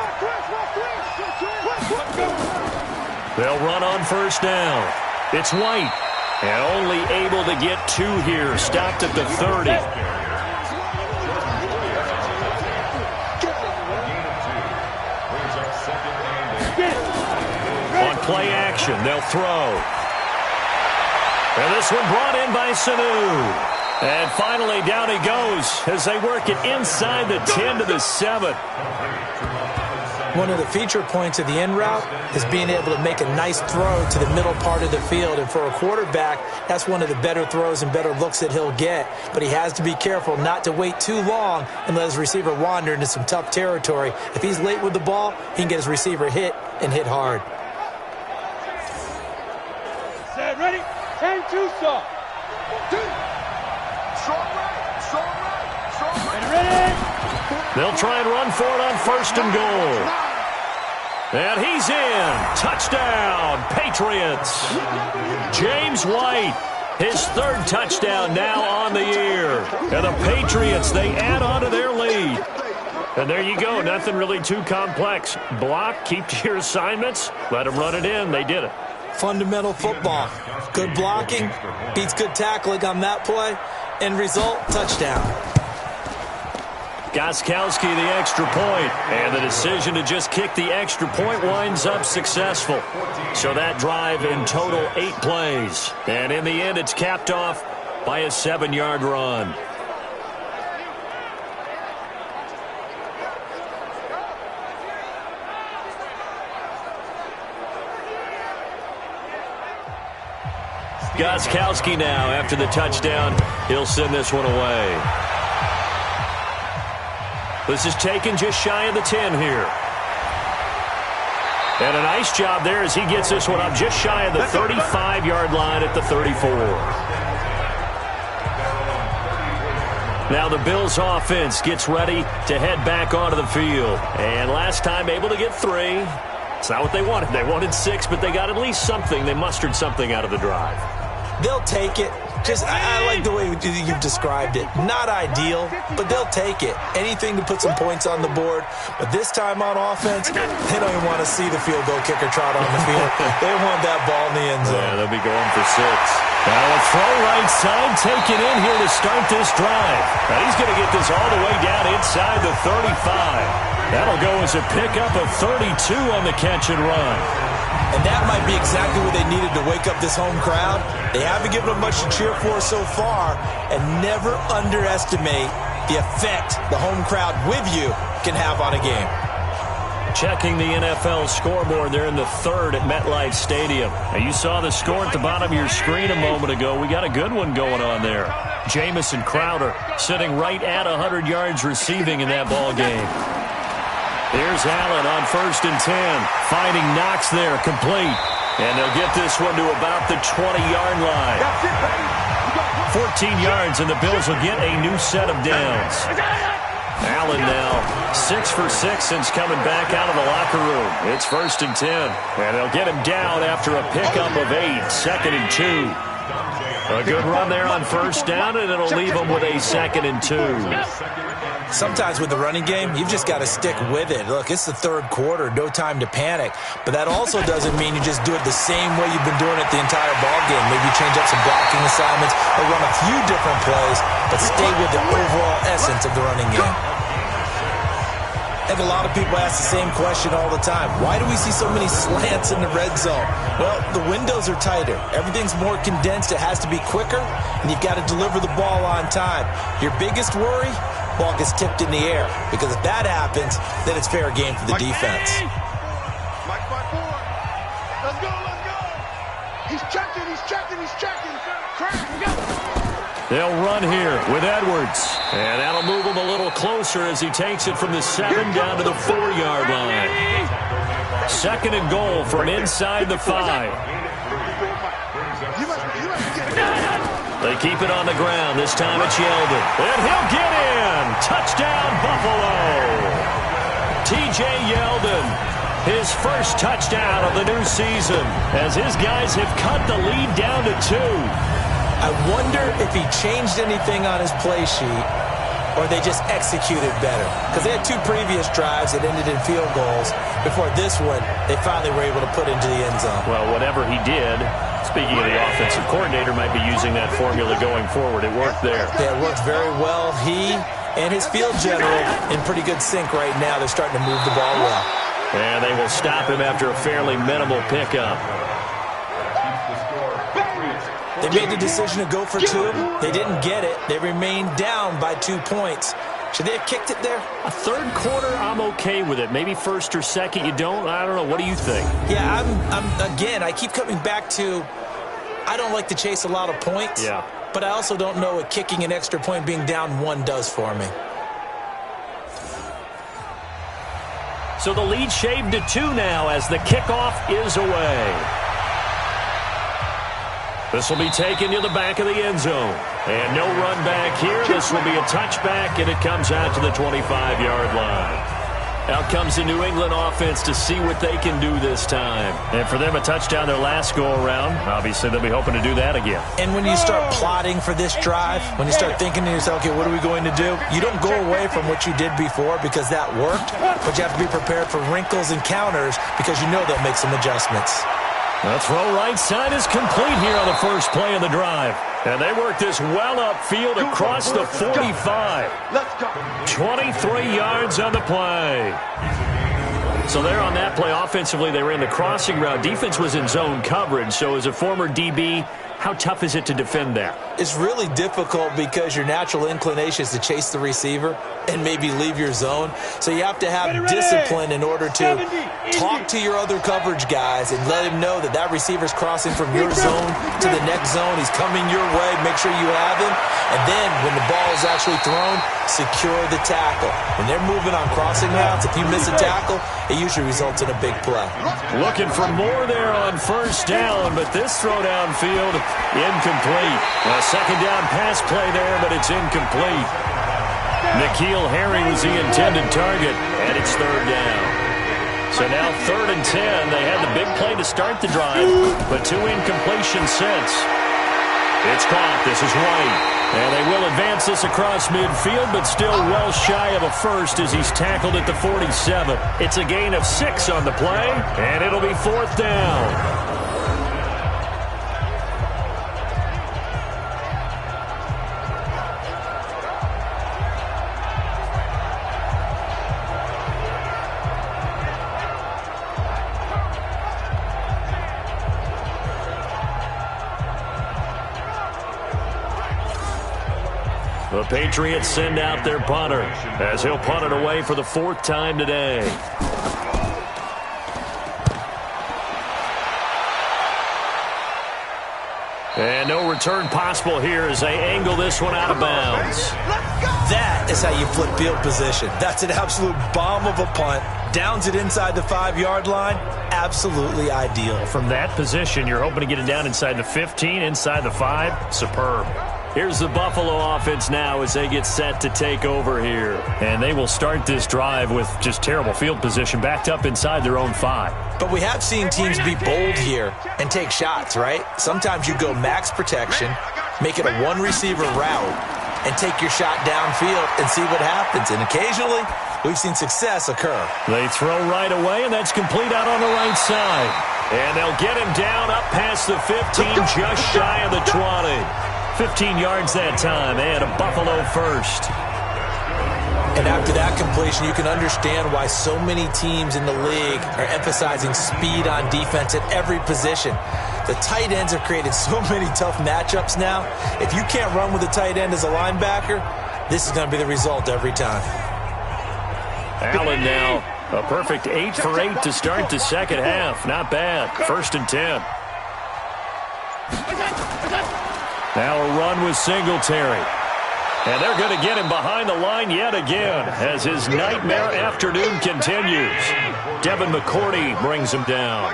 They'll run on first down. It's White, and only able to get 2 here. Stopped at the 30. On play action, they'll throw. And this one brought in by Sanu. And finally, down he goes as they work it inside the 10 to the 7. One of the feature points of the end route is being able to make a nice throw to the middle part of the field. And for a quarterback, that's one of the better throws and better looks that he'll get. But he has to be careful not to wait too long and let his receiver wander into some tough territory. If he's late with the ball, he can get his receiver hit and hit hard. Set, ready? 10-2 stop. Ready? They'll try and run for it on first and goal. And he's in. Touchdown, Patriots. James White, his 3rd touchdown now on the year. And the Patriots, they add on to their lead. And there you go. Nothing really too complex. Block, keep to your assignments, let them run it in. They did it. Fundamental football. Good blocking beats good tackling on that play. End result, touchdown. Gostkowski the extra point, and the decision to just kick the extra point winds up successful. So that drive in total 8 plays. And in the end, it's capped off by a 7-yard run. Gostkowski now, after the touchdown, he'll send this one away. This is taken just shy of the 10 here. And a nice job there as he gets this one up just shy of the 35-yard line at the 34. Now the Bills offense gets ready to head back onto the field. And last time able to get 3. It's not what they wanted. They wanted 6, but they got at least something. They mustered something out of the drive. They'll take it. I like the way you've described it. Not ideal, but they'll take it. Anything to put some points on the board. But this time on offense, they don't even want to see the field goal kicker trot on the field. They want that ball in the end zone. Yeah, they'll be going for 6. Now a throw right side taken in here to start this drive. Now he's going to get this all the way down inside the 35. That'll go as a pickup of 32 on the catch and run. And that might be exactly what they needed to wake up this home crowd. They haven't given them much to cheer for so far, and never underestimate the effect the home crowd with you can have on a game. Checking the NFL scoreboard, they're in the third at MetLife Stadium. Now, you saw the score at the bottom of your screen a moment ago. We got a good one going on there. Jamison Crowder sitting right at 100 yards receiving in that ball game. Here's Allen on 1st and 10. Finding Knox there, complete. And they'll get this one to about the 20-yard line. 14 yards, and the Bills will get a new set of downs. Allen now 6 for 6 since coming back out of the locker room. It's 1st and 10. And they'll get him down after a pickup of 8. 2nd and 2. A good run there on 1st down, and it'll leave them with a 2nd and 2. Sometimes with the running game, you've just got to stick with it. Look, it's the third quarter, no time to panic. But that also doesn't mean you just do it the same way you've been doing it the entire ball game. Maybe change up some blocking assignments or run a few different plays, but stay with the overall essence of the running game. I think a lot of people ask the same question all the time. Why do we see so many slants in the red zone? Well, the windows are tighter. Everything's more condensed. It has to be quicker, and you've got to deliver the ball on time. Your biggest worry? Ball gets tipped in the air, because if that happens, then it's fair game for the defense. Mike 5-4. Let's go, let's go. He's checking, he's checking, he's checking. Crack, go. They'll run here with Edwards. And that'll move him a little closer as he takes it from the 7 down to the 4-yard line. 2nd and goal from inside the 5. They keep it on the ground. This time it's Yeldon. And he'll get in. Touchdown, Buffalo. T.J. Yeldon, his first touchdown of the new season, as his guys have cut the lead down to 2. I wonder if he changed anything on his play sheet or they just executed better. Because they had 2 previous drives that ended in field goals. Before this one, they finally were able to put into the end zone. Well, whatever he did, speaking of the offensive coordinator, might be using that formula going forward. It worked there. Yeah, it worked very well. He and his field general in pretty good sync right now. They're starting to move the ball well. And they will stop him after a fairly minimal pickup. They made the decision to go for 2. They didn't get it. They remained down by 2 points. Should they have kicked it there? A third quarter, I'm okay with it. Maybe 1st or 2nd, you don't? I don't know. What do you think? Yeah, again, I keep coming back to I don't like to chase a lot of points. Yeah. But I also don't know what kicking an extra point being down 1 does for me. So the lead shaved to 2 now as the kickoff is away. This will be taken to the back of the end zone. And no run back here. This will be a touchback, and it comes out to the 25-yard line. Out comes the New England offense to see what they can do this time. And for them, a touchdown their last go-around. Obviously, they'll be hoping to do that again. And when you start plotting for this drive, when you start thinking to yourself, okay, what are we going to do? You don't go away from what you did before because that worked, but you have to be prepared for wrinkles and counters because you know they'll make some adjustments. The throw right side is complete here on the first play of the drive. And they work this well upfield across the 45. 23 yards on the play. So there on that play, offensively, they ran the crossing route. Defense was in zone coverage. So as a former DB, how tough is it to defend that? It's really difficult because your natural inclination is to chase the receiver and maybe leave your zone. So you have to have discipline in order to talk to your other coverage guys and let him know that that receiver's crossing from your zone to the next zone. He's coming your way. Make sure you have him. And then when the ball is actually thrown, secure the tackle. When they're moving on crossing routes, if you miss a tackle, it usually results in a big play. Looking for more there on 1st down, but this throw downfield, incomplete. A 2nd down pass play there, but it's incomplete. N'Keal Harry was the intended target, and it's 3rd down. So now 3rd and 10. They had the big play to start the drive, but 2 incompletions since. It's caught. This is White. And they will advance this across midfield, but still well shy of a first as he's tackled at the 47. It's a gain of 6 on the play, and it'll be 4th down. The Patriots send out their punter as he'll punt it away for the 4th time today. And no return possible here as they angle this one out of bounds. That is how you flip field position. That's an absolute bomb of a punt. Downs it inside the 5-yard line. Absolutely ideal. From that position, you're hoping to get it down inside the 15, inside the 5. Superb. Here's the Buffalo offense now as they get set to take over here. And they will start this drive with just terrible field position backed up inside their own 5. But we have seen teams be bold here and take shots, right? Sometimes you go max protection, make it a one-receiver route, and take your shot downfield and see what happens. And occasionally, we've seen success occur. They throw right away, and that's complete out on the right side. And they'll get him down up past the 15, just shy of the 20. 15 yards that time, and a Buffalo first. And after that completion, you can understand why so many teams in the league are emphasizing speed on defense at every position. The tight ends have created so many tough matchups now. If you can't run with a tight end as a linebacker, this is going to be the result every time. Allen now, a perfect 8 for 8 to start the second half. Not bad. 1st and 10. Now a run with Singletary. And they're going to get him behind the line yet again as his nightmare afternoon continues. Devin McCourty brings him down.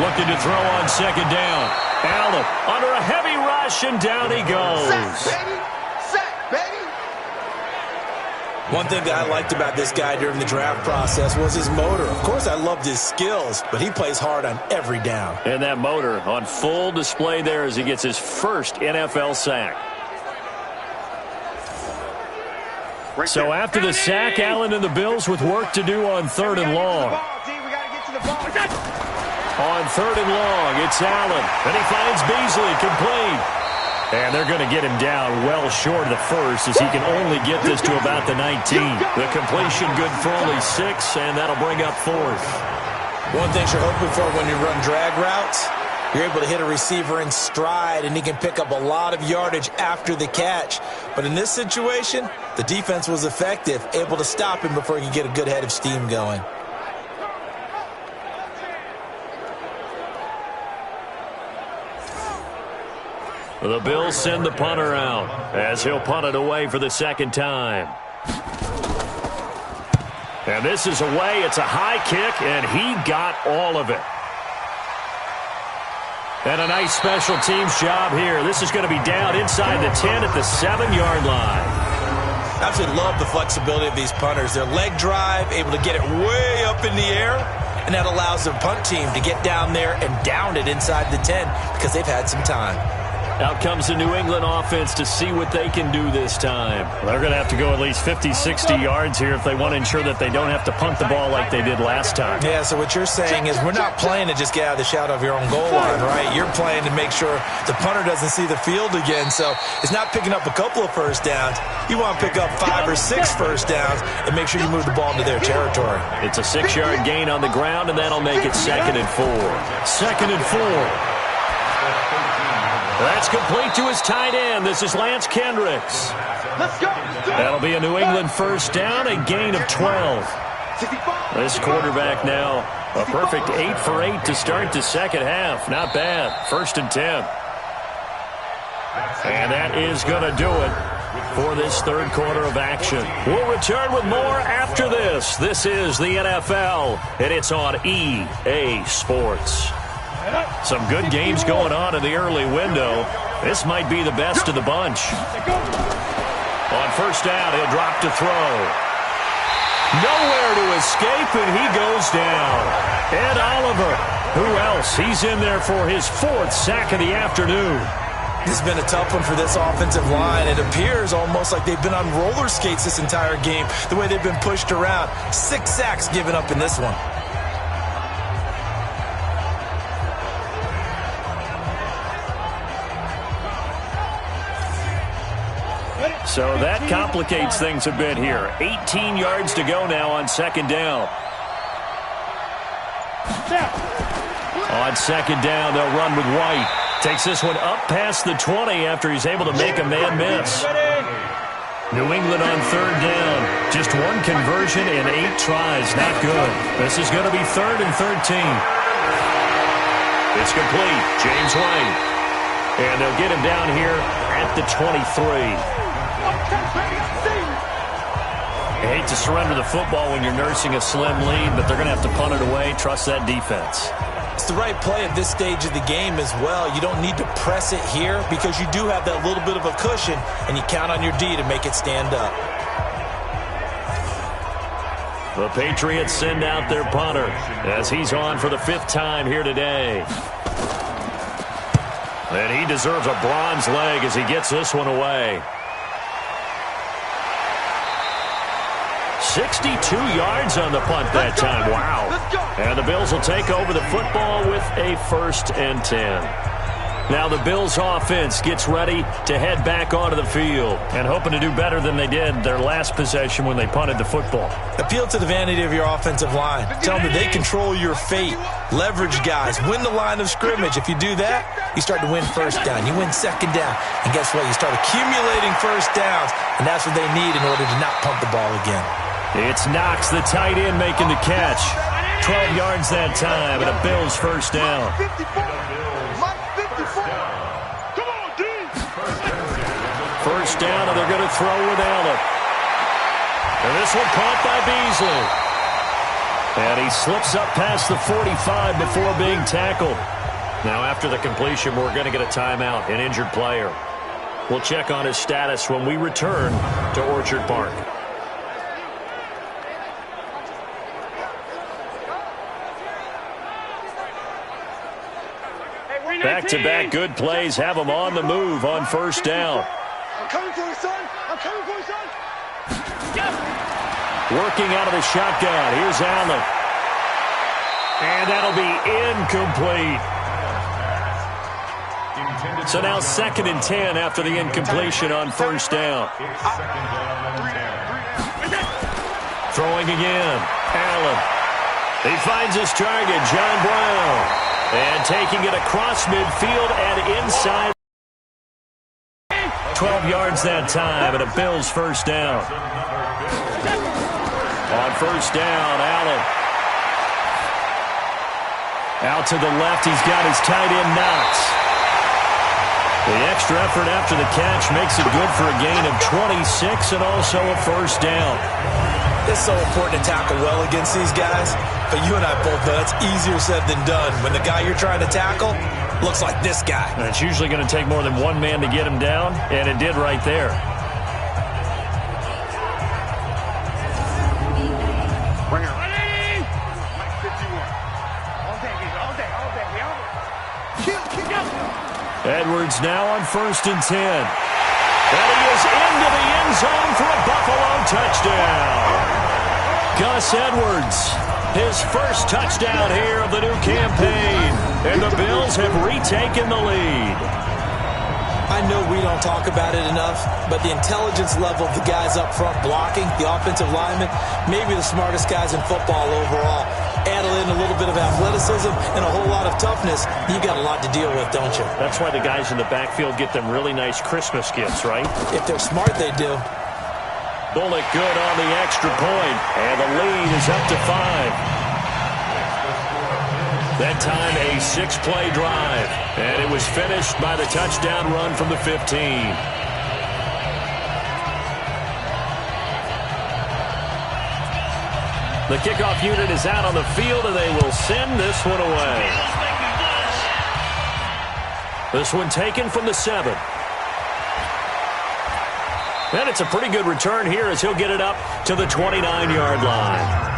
Looking to throw on 2nd down. Allen under a heavy rush, and down he goes. One thing that I liked about this guy during the draft process was his motor. Of course, I loved his skills, but he plays hard on every down. And that motor on full display there as he gets his first NFL sack. So after the sack, Allen and the Bills with work to do on 3rd and long. On 3rd and long, it's Allen. And he finds Beasley complete. And they're going to get him down well short of the first as he can only get this to about the 19. The completion good for only 6, and that'll bring up 4th. One thing you're hoping for when you run drag routes, you're able to hit a receiver in stride, and he can pick up a lot of yardage after the catch. But in this situation, the defense was effective, able to stop him before he could get a good head of steam going. The Bills send the punter out as he'll punt it away for the 2nd time. And this is away. It's a high kick, and he got all of it. And a nice special teams job here. This is going to be down inside the 10 at the 7-yard line. I absolutely love the flexibility of these punters. Their leg drive, able to get it way up in the air, and that allows the punt team to get down there and down it inside the 10 because they've had some time. Out comes the New England offense to see what they can do this time. They're going to have to go at least 50, 60 yards here if they want to ensure that they don't have to punt the ball like they did last time. Yeah, so what you're saying is we're not playing to just get out of the shadow of your own goal line, right? You're playing to make sure the punter doesn't see the field again. So it's not picking up a couple of first downs. You want to pick up 5 or 6 first downs and make sure you move the ball into their territory. It's a 6-yard gain on the ground, and that'll make it 2nd and 4. 2nd and 4. That's complete to his tight end. This is Lance Kendricks. Let's go. That'll be a New England first down, a gain of 12. This quarterback now, a perfect 8 for 8 to start the second half. Not bad. 1st and 10. And that is going to do it for this third quarter of action. We'll return with more after this. This is the NFL, and it's on EA Sports. Some good games going on in the early window. This might be the best of the bunch. On 1st down, he'll drop to throw. Nowhere to escape, and he goes down. Ed Oliver, who else? He's in there for his 4th sack of the afternoon. This has been a tough one for this offensive line. It appears almost like they've been on roller skates this entire game, the way they've been pushed around. 6 sacks given up in this one. So that complicates things a bit here. 18 yards to go now on 2nd down. On 2nd down, they'll run with White. Takes this one up past the 20 after he's able to make a man miss. New England on 3rd down. Just 1 conversion in 8 tries. Not good. This is going to be 3rd and 13. It's complete. James White. And they'll get him down here at the 23. I hate to surrender the football when you're nursing a slim lead, but they're going to have to punt it away. Trust that defense. It's the right play at this stage of the game as well. You don't need to press it here because you do have that little bit of a cushion, and you count on your D to make it stand up. The Patriots send out their punter as he's on for the 5th time here today. And he deserves a bronze leg as he gets this one away. 62 yards on the punt that time. Wow. And the Bills will take over the football with a 1st and 10. Now the Bills offense gets ready to head back onto the field and hoping to do better than they did their last possession when they punted the football. Appeal to the vanity of your offensive line. Tell them that they control your fate. Leverage guys. Win the line of scrimmage. If you do that, you start to win 1st down. You win 2nd down. And guess what? You start accumulating 1st downs. And that's what they need in order to not punt the ball again. It's Knox, the tight end, making the catch. 12 yards that time and a Bills 1st down. First down, and they're going to throw with Allen. And this one caught by Beasley. And he slips up past the 45 before being tackled. Now, after the completion, we're going to get a timeout, an injured player. We'll check on his status when we return to Orchard Park. Back-to-back good plays have them on the move on 1st down. I'm coming for you, son. I'm coming for you, son. Working out of the shotgun. Here's Allen. And that'll be incomplete. So now 2nd and 10 after the incompletion on 1st down. Throwing again. Allen. He finds his target, John Brown. And taking it across midfield and inside. 12 yards that time and a Bills 1st down. On 1st down, Allen. Out to the left, he's got his tight end Knox. The extra effort after the catch makes it good for a gain of 26 and also a 1st down. It's so important to tackle well against these guys, but you and I both know that's easier said than done. When the guy you're trying to tackle looks like this guy. And it's usually going to take more than one man to get him down, and it did right there. Bring her. Ready? 51. All day, all day, all day. Edwards now on 1st and 10. And he is into the end zone for a Buffalo touchdown. Gus Edwards, his 1st touchdown here of the new campaign. And the Bills have retaken the lead. I know we don't talk about it enough, but the intelligence level of the guys up front blocking, the offensive linemen, maybe the smartest guys in football overall. Add in a little bit of athleticism and a whole lot of toughness, you got a lot to deal with, don't you? That's why the guys in the backfield get them really nice Christmas gifts, right? If they're smart, they do. Bullock good on the extra point, and the lead is up to 5. That time a 6-play drive, and it was finished by the touchdown run from the 15. The kickoff unit is out on the field, and they will send this one away. This one taken from the 7. And it's a pretty good return here as he'll get it up to the 29-yard line.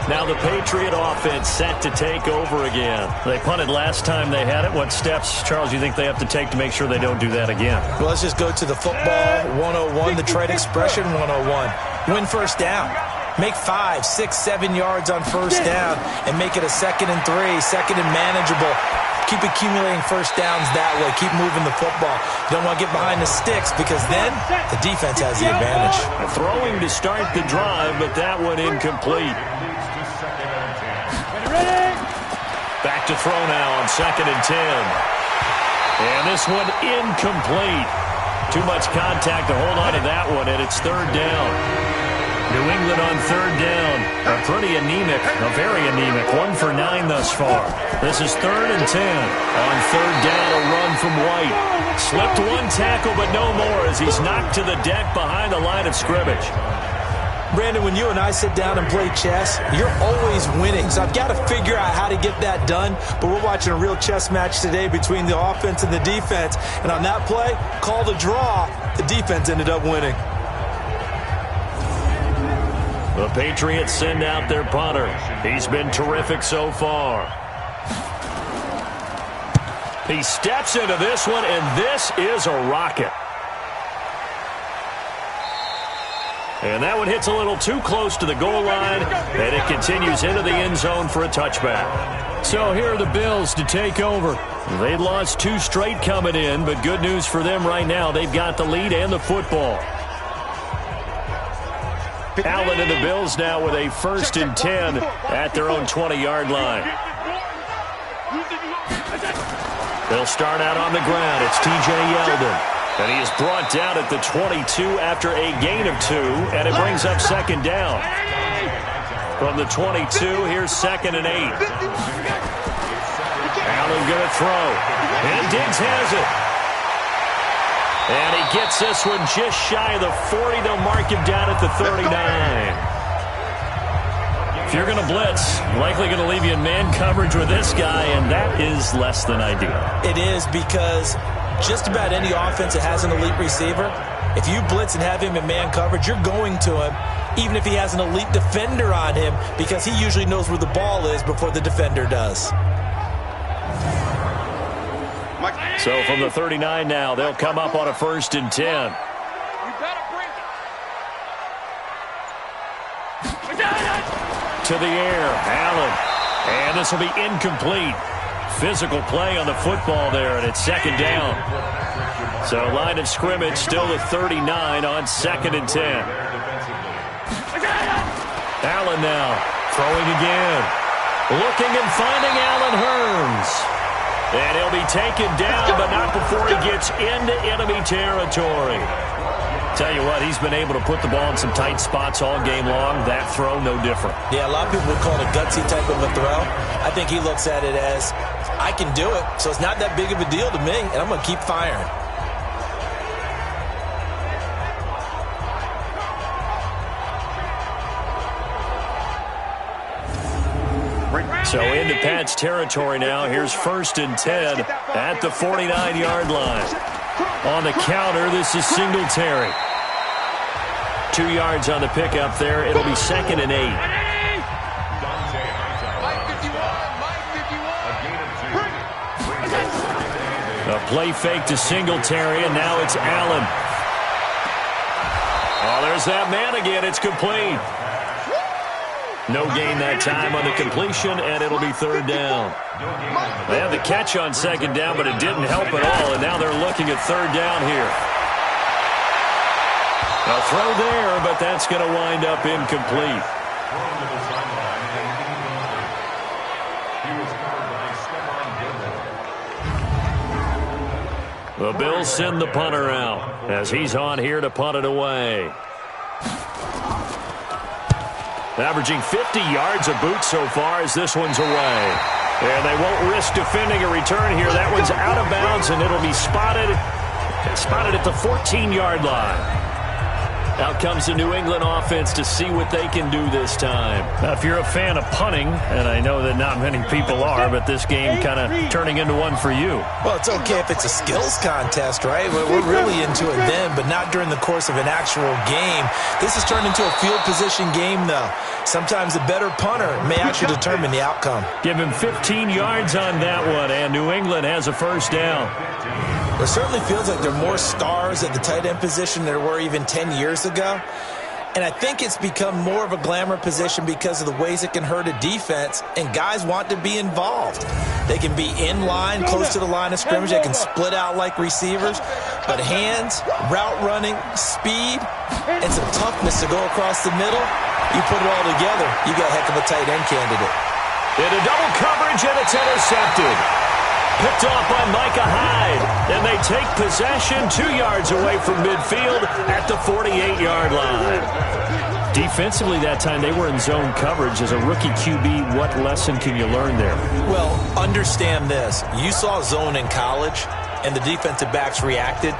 Now the Patriot offense set to take over again. They punted last time they had it. What steps, Charles, you think they have to take to make sure they don't do that again? Well, let's just go to the football 101, the trade expression 101. Win 1st down. Make 5, 6, 7 yards on 1st down and make it a 2nd and 3, 2nd and manageable. Keep accumulating 1st downs that way. Keep moving the football. You don't want to get behind the sticks because then the defense has the advantage. Throwing to start the drive, but that one incomplete. Back to throw now on 2nd and 10. And this one incomplete. Too much contact to hold on to that one, and it's 3rd down. New England on third down. A pretty anemic, a very anemic. 1 for 9 thus far. This is 3rd and 10. On third down, a run from White. Slipped one tackle, but no more as he's knocked to the deck behind the line of scrimmage. Brandon, when you and I sit down and play chess, you're always winning. So I've got to figure out how to get that done. But we're watching a real chess match today between the offense and the defense. And on that play, called a draw, the defense ended up winning. The Patriots send out their punter. He's been terrific so far. He steps into this one, and this is a rocket. And that one hits a little too close to the goal line, and it continues into the end zone for a touchback. So here are the Bills to take over. They lost 2 straight coming in, but good news for them right now. They've got the lead and the football. Allen and the Bills now with a 1st and 10 at their own 20-yard line. They'll start out on the ground. It's T.J. Yeldon. And he is brought down at the 22 after a gain of 2, and it brings up 2nd down. From the 22, here's 2nd and 8. Allen going to throw. And Diggs has it. And he gets this one just shy of the 40. They'll mark him down at the 39. If you're going to blitz, likely going to leave you in man coverage with this guy, and that is less than ideal. It is, because just about any offense that has an elite receiver, if you blitz and have him in man coverage, you're going to him, even if he has an elite defender on him, because he usually knows where the ball is before the defender does. So from the 39 now, they'll come up on a 1st and 10. To the air, Allen. And this will be incomplete. Physical play on the football there, and it's 2nd down. So line of scrimmage still the 39 on 2nd and 10. Allen now throwing again. Looking and finding Allen Hurns. And he'll be taken down, but not before he gets into enemy territory. Tell you what, he's been able to put the ball in some tight spots all game long. That throw, no different. Yeah, a lot of people would call it a gutsy type of a throw. I think he looks at it as, I can do it, so it's not that big of a deal to me, and I'm going to keep firing. So into Pat's territory now. Here's 1st and 10 at the 49-yard line. On the counter, this is Singletary. 2 yards on the pickup there. It'll be 2nd and 8. A play fake to Singletary, and now it's Allen. Oh, there's that man again. It's complete. No gain that time on the completion, and it'll be 3rd down. They had the catch on 2nd down, but it didn't help at all, and now they're looking at 3rd down here. A throw there, but that's going to wind up incomplete. The Bills send the punter out as he's on here to punt it away. Averaging 50 yards a boot so far as this one's away. And they won't risk defending a return here. That one's out of bounds, and it'll be spotted at the 14-yard line. Out comes the New England offense to see what they can do this time. Now, if you're a fan of punting, and I know that not many people are, but this game kind of turning into one for you. Well, it's okay if it's a skills contest, right? We're really into it then, but not during the course of an actual game. This has turned into a field position game, though. Sometimes the better punter may actually determine the outcome. Give him 15 yards on that one, and New England has a 1st down. It certainly feels like there are more stars at the tight end position than there were even 10 years ago. And I think it's become more of a glamour position because of the ways it can hurt a defense, and guys want to be involved. They can be in line, close to the line of scrimmage. They can split out like receivers. But hands, route running, speed, and some toughness to go across the middle, you put it all together, you got a heck of a tight end candidate. Into double coverage, and it's intercepted. Picked off by Micah Hyde, and they take possession 2 yards away from midfield at the 48-yard line. Defensively that time, they were in zone coverage. As a rookie QB, what lesson can you learn there? Well, understand this. You saw zone in college, and the defensive backs reacted,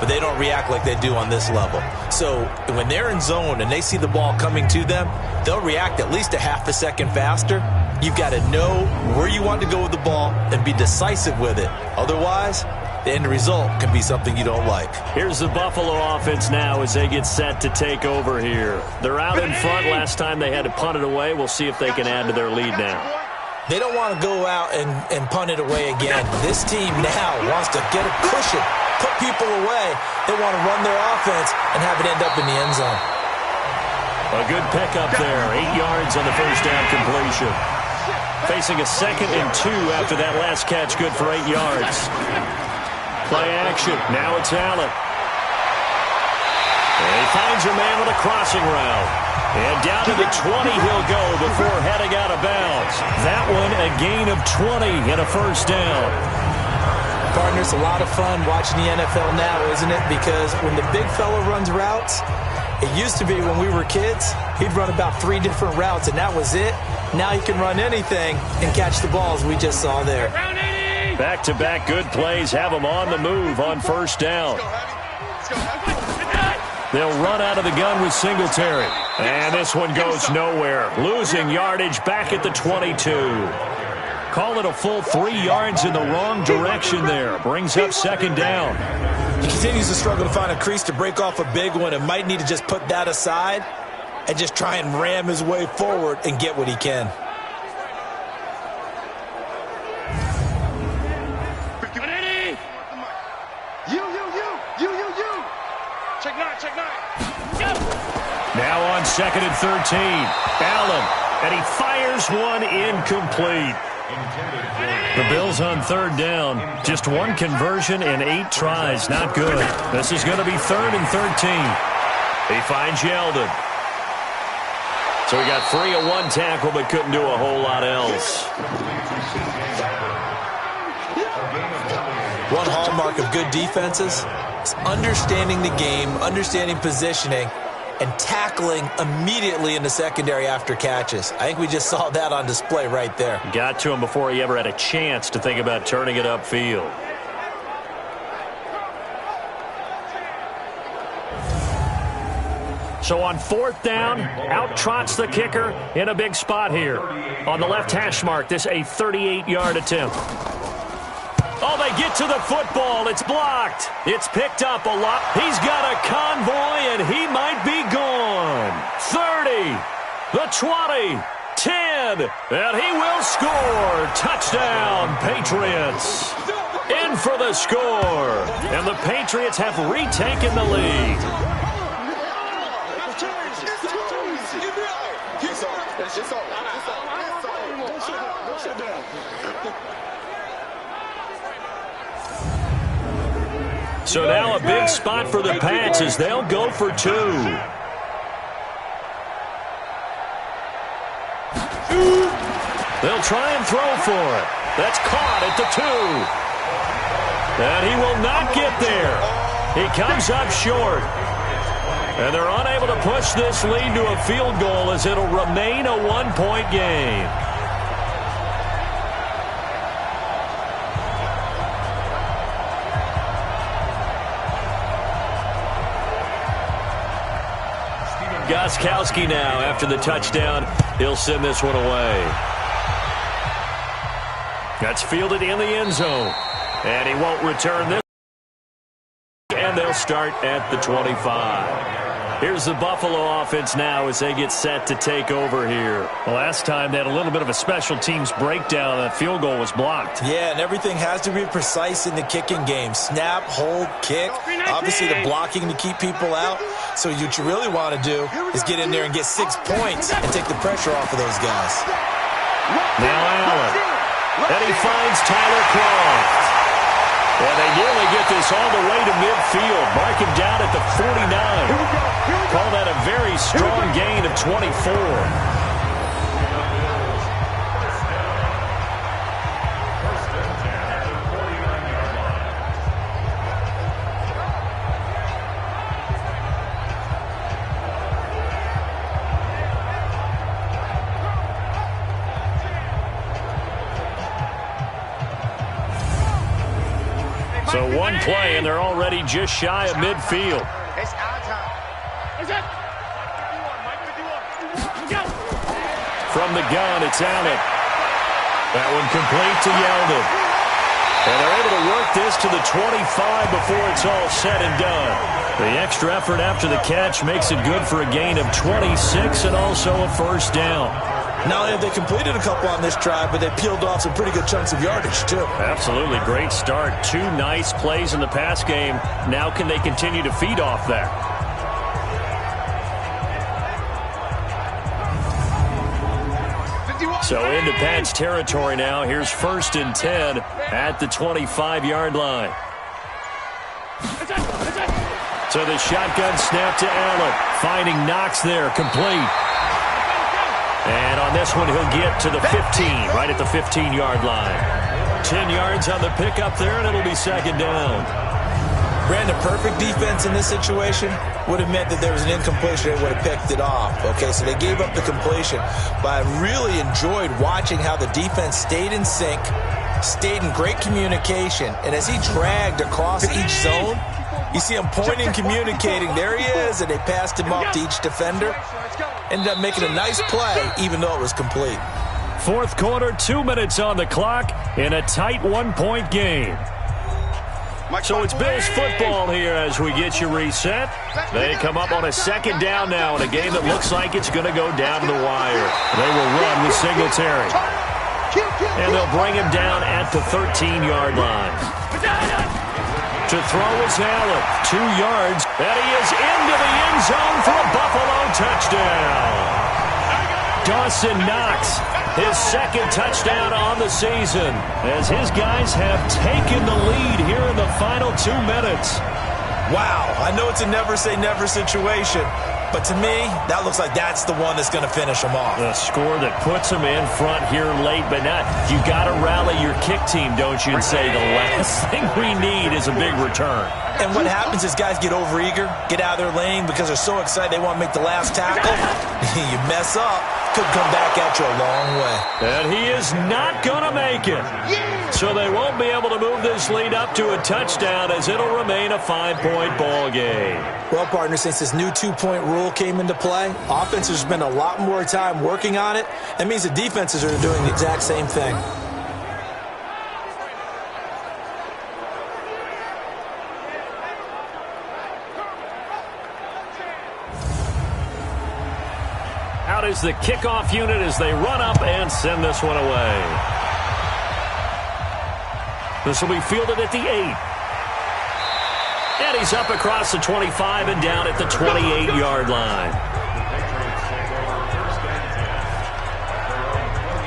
but they don't react like they do on this level. So when they're in zone and they see the ball coming to them, they'll react at least a half a second faster. You've got to know where you want to go with the ball and be decisive with it. Otherwise, the end result can be something you don't like. Here's the Buffalo offense now as they get set to take over here. They're out in front. Last time they had to punt it away. We'll see if they can add to their lead now. They don't want to go out and punt it away again. This team now wants to get a cushion, put people away. They want to run their offense and have it end up in the end zone. A good pickup there. 8 yards on the first down completion. Facing a 2nd and 2 after that last catch. Good for 8 yards. Play action. Now it's Allen. And he finds a man with a crossing route. And down to the 20 he'll go before heading out of bounds. That one a gain of 20 and a first down. Partner, it's a lot of fun watching the NFL now, isn't it? Because when the big fella runs routes, it used to be when we were kids, he'd run about 3 different routes, and that was it. Now he can run anything and catch the balls we just saw there. Back-to-back good plays have them on the move on first down. They'll run out of the gun with Singletary. And this one goes nowhere. Losing yardage back at the 22. Call it a full 3 yards in the wrong direction there. Brings up 2nd down. He continues to struggle to find a crease to break off a big one and might need to just put that aside and just try and ram his way forward and get what he can. Now on 2nd and 13. Allen, and he fires one incomplete. The Bills on 3rd down. Just 1 conversion and 8 tries. Not good. This is going to be 3rd and 13. He finds Yeldon. So he got free of 1 tackle but couldn't do a whole lot else. One hallmark of good defenses is understanding the game, understanding positioning, and tackling immediately in the secondary after catches. I think we just saw that on display right there. Got to him before he ever had a chance to think about turning it upfield. So on 4th down, out trots the kicker in a big spot here. On the left hash mark, this a 38-yard attempt. Oh, they get to the football. It's blocked. It's picked up a lot. He's got a convoy, and he might be gone. 30, the 20, 10, and he will score. Touchdown, Patriots. In for the score. And the Patriots have retaken the lead. So now a big spot for the Pats as they'll go for 2. They'll try and throw for it. That's caught at the 2. And he will not get there. He comes up short. And they're unable to push this lead to a field goal as it'll remain a 1-point game. Gostkowski now after the touchdown. He'll send this one away. That's fielded in the end zone. And he won't return this. And they'll start at the 25. Here's the Buffalo offense now as they get set to take over here. The last time they had a little bit of a special teams breakdown. That field goal was blocked. Yeah, and everything has to be precise in the kicking game. Snap, hold, kick. Obviously the blocking to keep people out. So what you really want to do is get in there and get 6 points and take the pressure off of those guys. Now Allen. And he finds Tyler Croft. And they nearly get this all the way to midfield. Mark him down at the 49. Call that a very strong gain of 24. So one play, and they're already just shy of midfield. It's our time. From the gun, it's Allen. That one complete to Yeldon. And they're able to work this to the 25 before it's all said and done. The extra effort after the catch makes it good for a gain of 26 and also a first down. Not only have they completed a couple on this drive, but they peeled off some pretty good chunks of yardage, too. Absolutely. Great start. 2 nice plays in the pass game. Now can they continue to feed off that? So into Pat's territory now. Here's 1st and 10 at the 25-yard line. So the shotgun snap to Allen. Finding Knox there. Complete. And on this one, he'll get to the 15, right at the 15-yard line. 10 yards on the pickup there, and it'll be 2nd down. Brandon, perfect defense in this situation would have meant that there was an incompletion. They would have picked it off. Okay, so they gave up the completion. But I really enjoyed watching how the defense stayed in sync, stayed in great communication, and as he dragged across each zone, you see him pointing, communicating. There he is, and they passed him up to each defender. Ended up making a nice play, even though it was complete. 4th quarter, 2 minutes on the clock in a tight 1-point game. So it's Bills football here as we get you reset. They come up on a 2nd down now in a game that looks like it's going to go down to the wire. They will run with Singletary. And they'll bring him down at the 13-yard line. To throw is Allen. 2 yards. And he is into the end zone for a Buffalo touchdown. Dawson Knox, his 2nd touchdown on the season, as his guys have taken the lead here in the final 2 minutes. Wow, I know it's a never-say-never situation, but to me, that looks like that's the one that's going to finish them off. The score that puts them in front here late, but not. You got to rally your kick team, don't you, and say the last thing we need is a big return. And what happens is guys get overeager, get out of their lane because they're so excited they want to make the last tackle. You mess up, could come back at you a long way. And he is not going to make it. So they won't be able to move this lead up to a touchdown as it'll remain a 5-point ball game. Well, partner, since this new 2-point rule came into play, offenses spend a lot more time working on it. That means the defenses are doing the exact same thing. Out is the kickoff unit as they run up and send this one away. This will be fielded at the 8. And he's up across the 25 and down at the 28-yard line.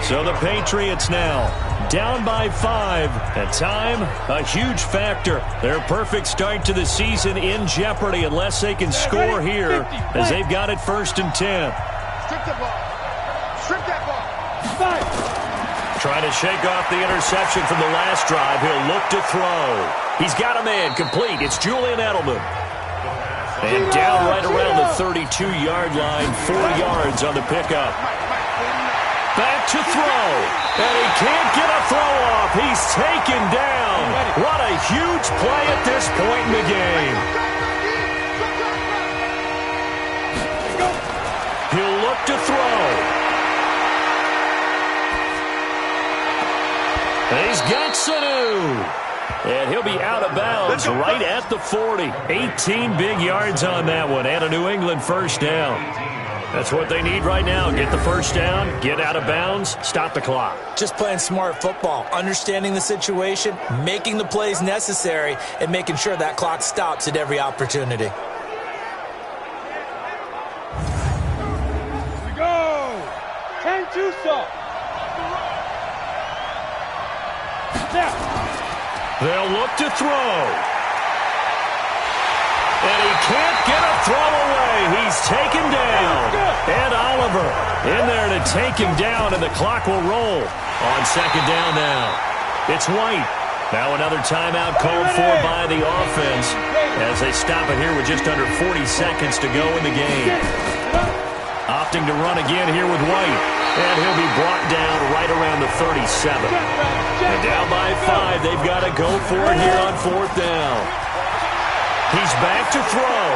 So the Patriots now down by 5. At time, a huge factor. Their perfect start to the season in jeopardy unless they can score here as they've got it 1st and 10. Strip the ball. Strip that ball. Trying to shake off the interception from the last drive. He'll look to throw. He's got a man complete. It's Julian Edelman. And down right around the 32-yard line. 4 yards on the pickup. Back to throw. And he can't get a throw off. He's taken down. What a huge play at this point in the game. He'll look to throw. And he's got Sanu. And he'll be out of bounds right at the 40. 18 big yards on that one and a New England first down. That's what they need right now. Get the first down, get out of bounds, stop the clock. Just playing smart football, understanding the situation, making the plays necessary, and making sure that clock stops at every opportunity. They'll look to throw. And he can't get a throw away. He's taken down. And Oliver in there to take him down, and the clock will roll on 2nd down now. It's White. Now another timeout called for by the offense as they stop it here with just under 40 seconds to go in the game. Opting to run again here with White. And he'll be brought down right around the 37. And down by 5, they've got to go for it here on 4th down. He's back to throw.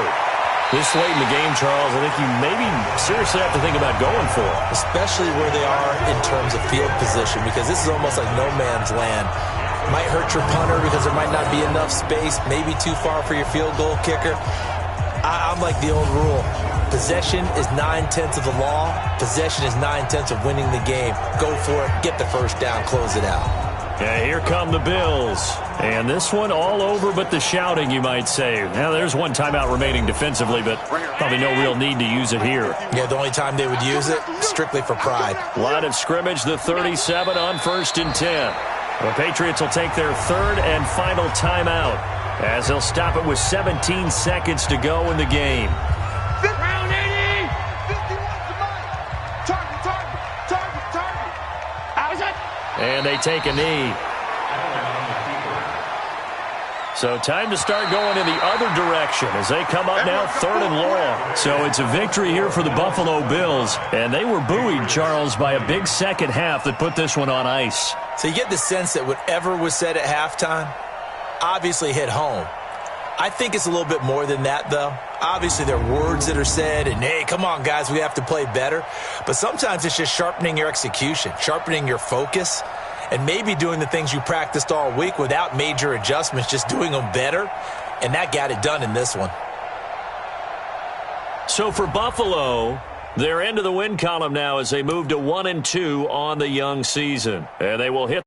This late in the game, Charles, I think you maybe seriously have to think about going for it. Especially where they are in terms of field position, because this is almost like no man's land. Might hurt your punter because there might not be enough space, maybe too far for your field goal kicker. I'm like the old rule. Possession is 9/10 of the law. Possession is 9/10 of winning the game. Go for it. Get the first down. Close it out. Yeah, here come the Bills. And this one all over but the shouting, you might say. Now, there's one timeout remaining defensively, but probably no real need to use it here. Yeah, the only time they would use it, strictly for pride. Line of scrimmage, the 37 on 1st and 10. The Patriots will take their 3rd and final timeout as they'll stop it with 17 seconds to go in the game. Round 80! 51 to Mike! Target! How's it? And they take a knee. So time to start going in the other direction as they come up now 3rd and long. So it's a victory here for the Buffalo Bills. And they were buoyed, Charles, by a big second half that put this one on ice. So you get the sense that whatever was said at halftime obviously hit home. I think it's a little bit more than that, though. Obviously, there are words that are said, and, hey, come on, guys, we have to play better. But sometimes it's just sharpening your execution, sharpening your focus, and maybe doing the things you practiced all week without major adjustments, just doing them better. And that got it done in this one. So for Buffalo, they're into the win column now as they move to 1-2 on the young season. And they will hit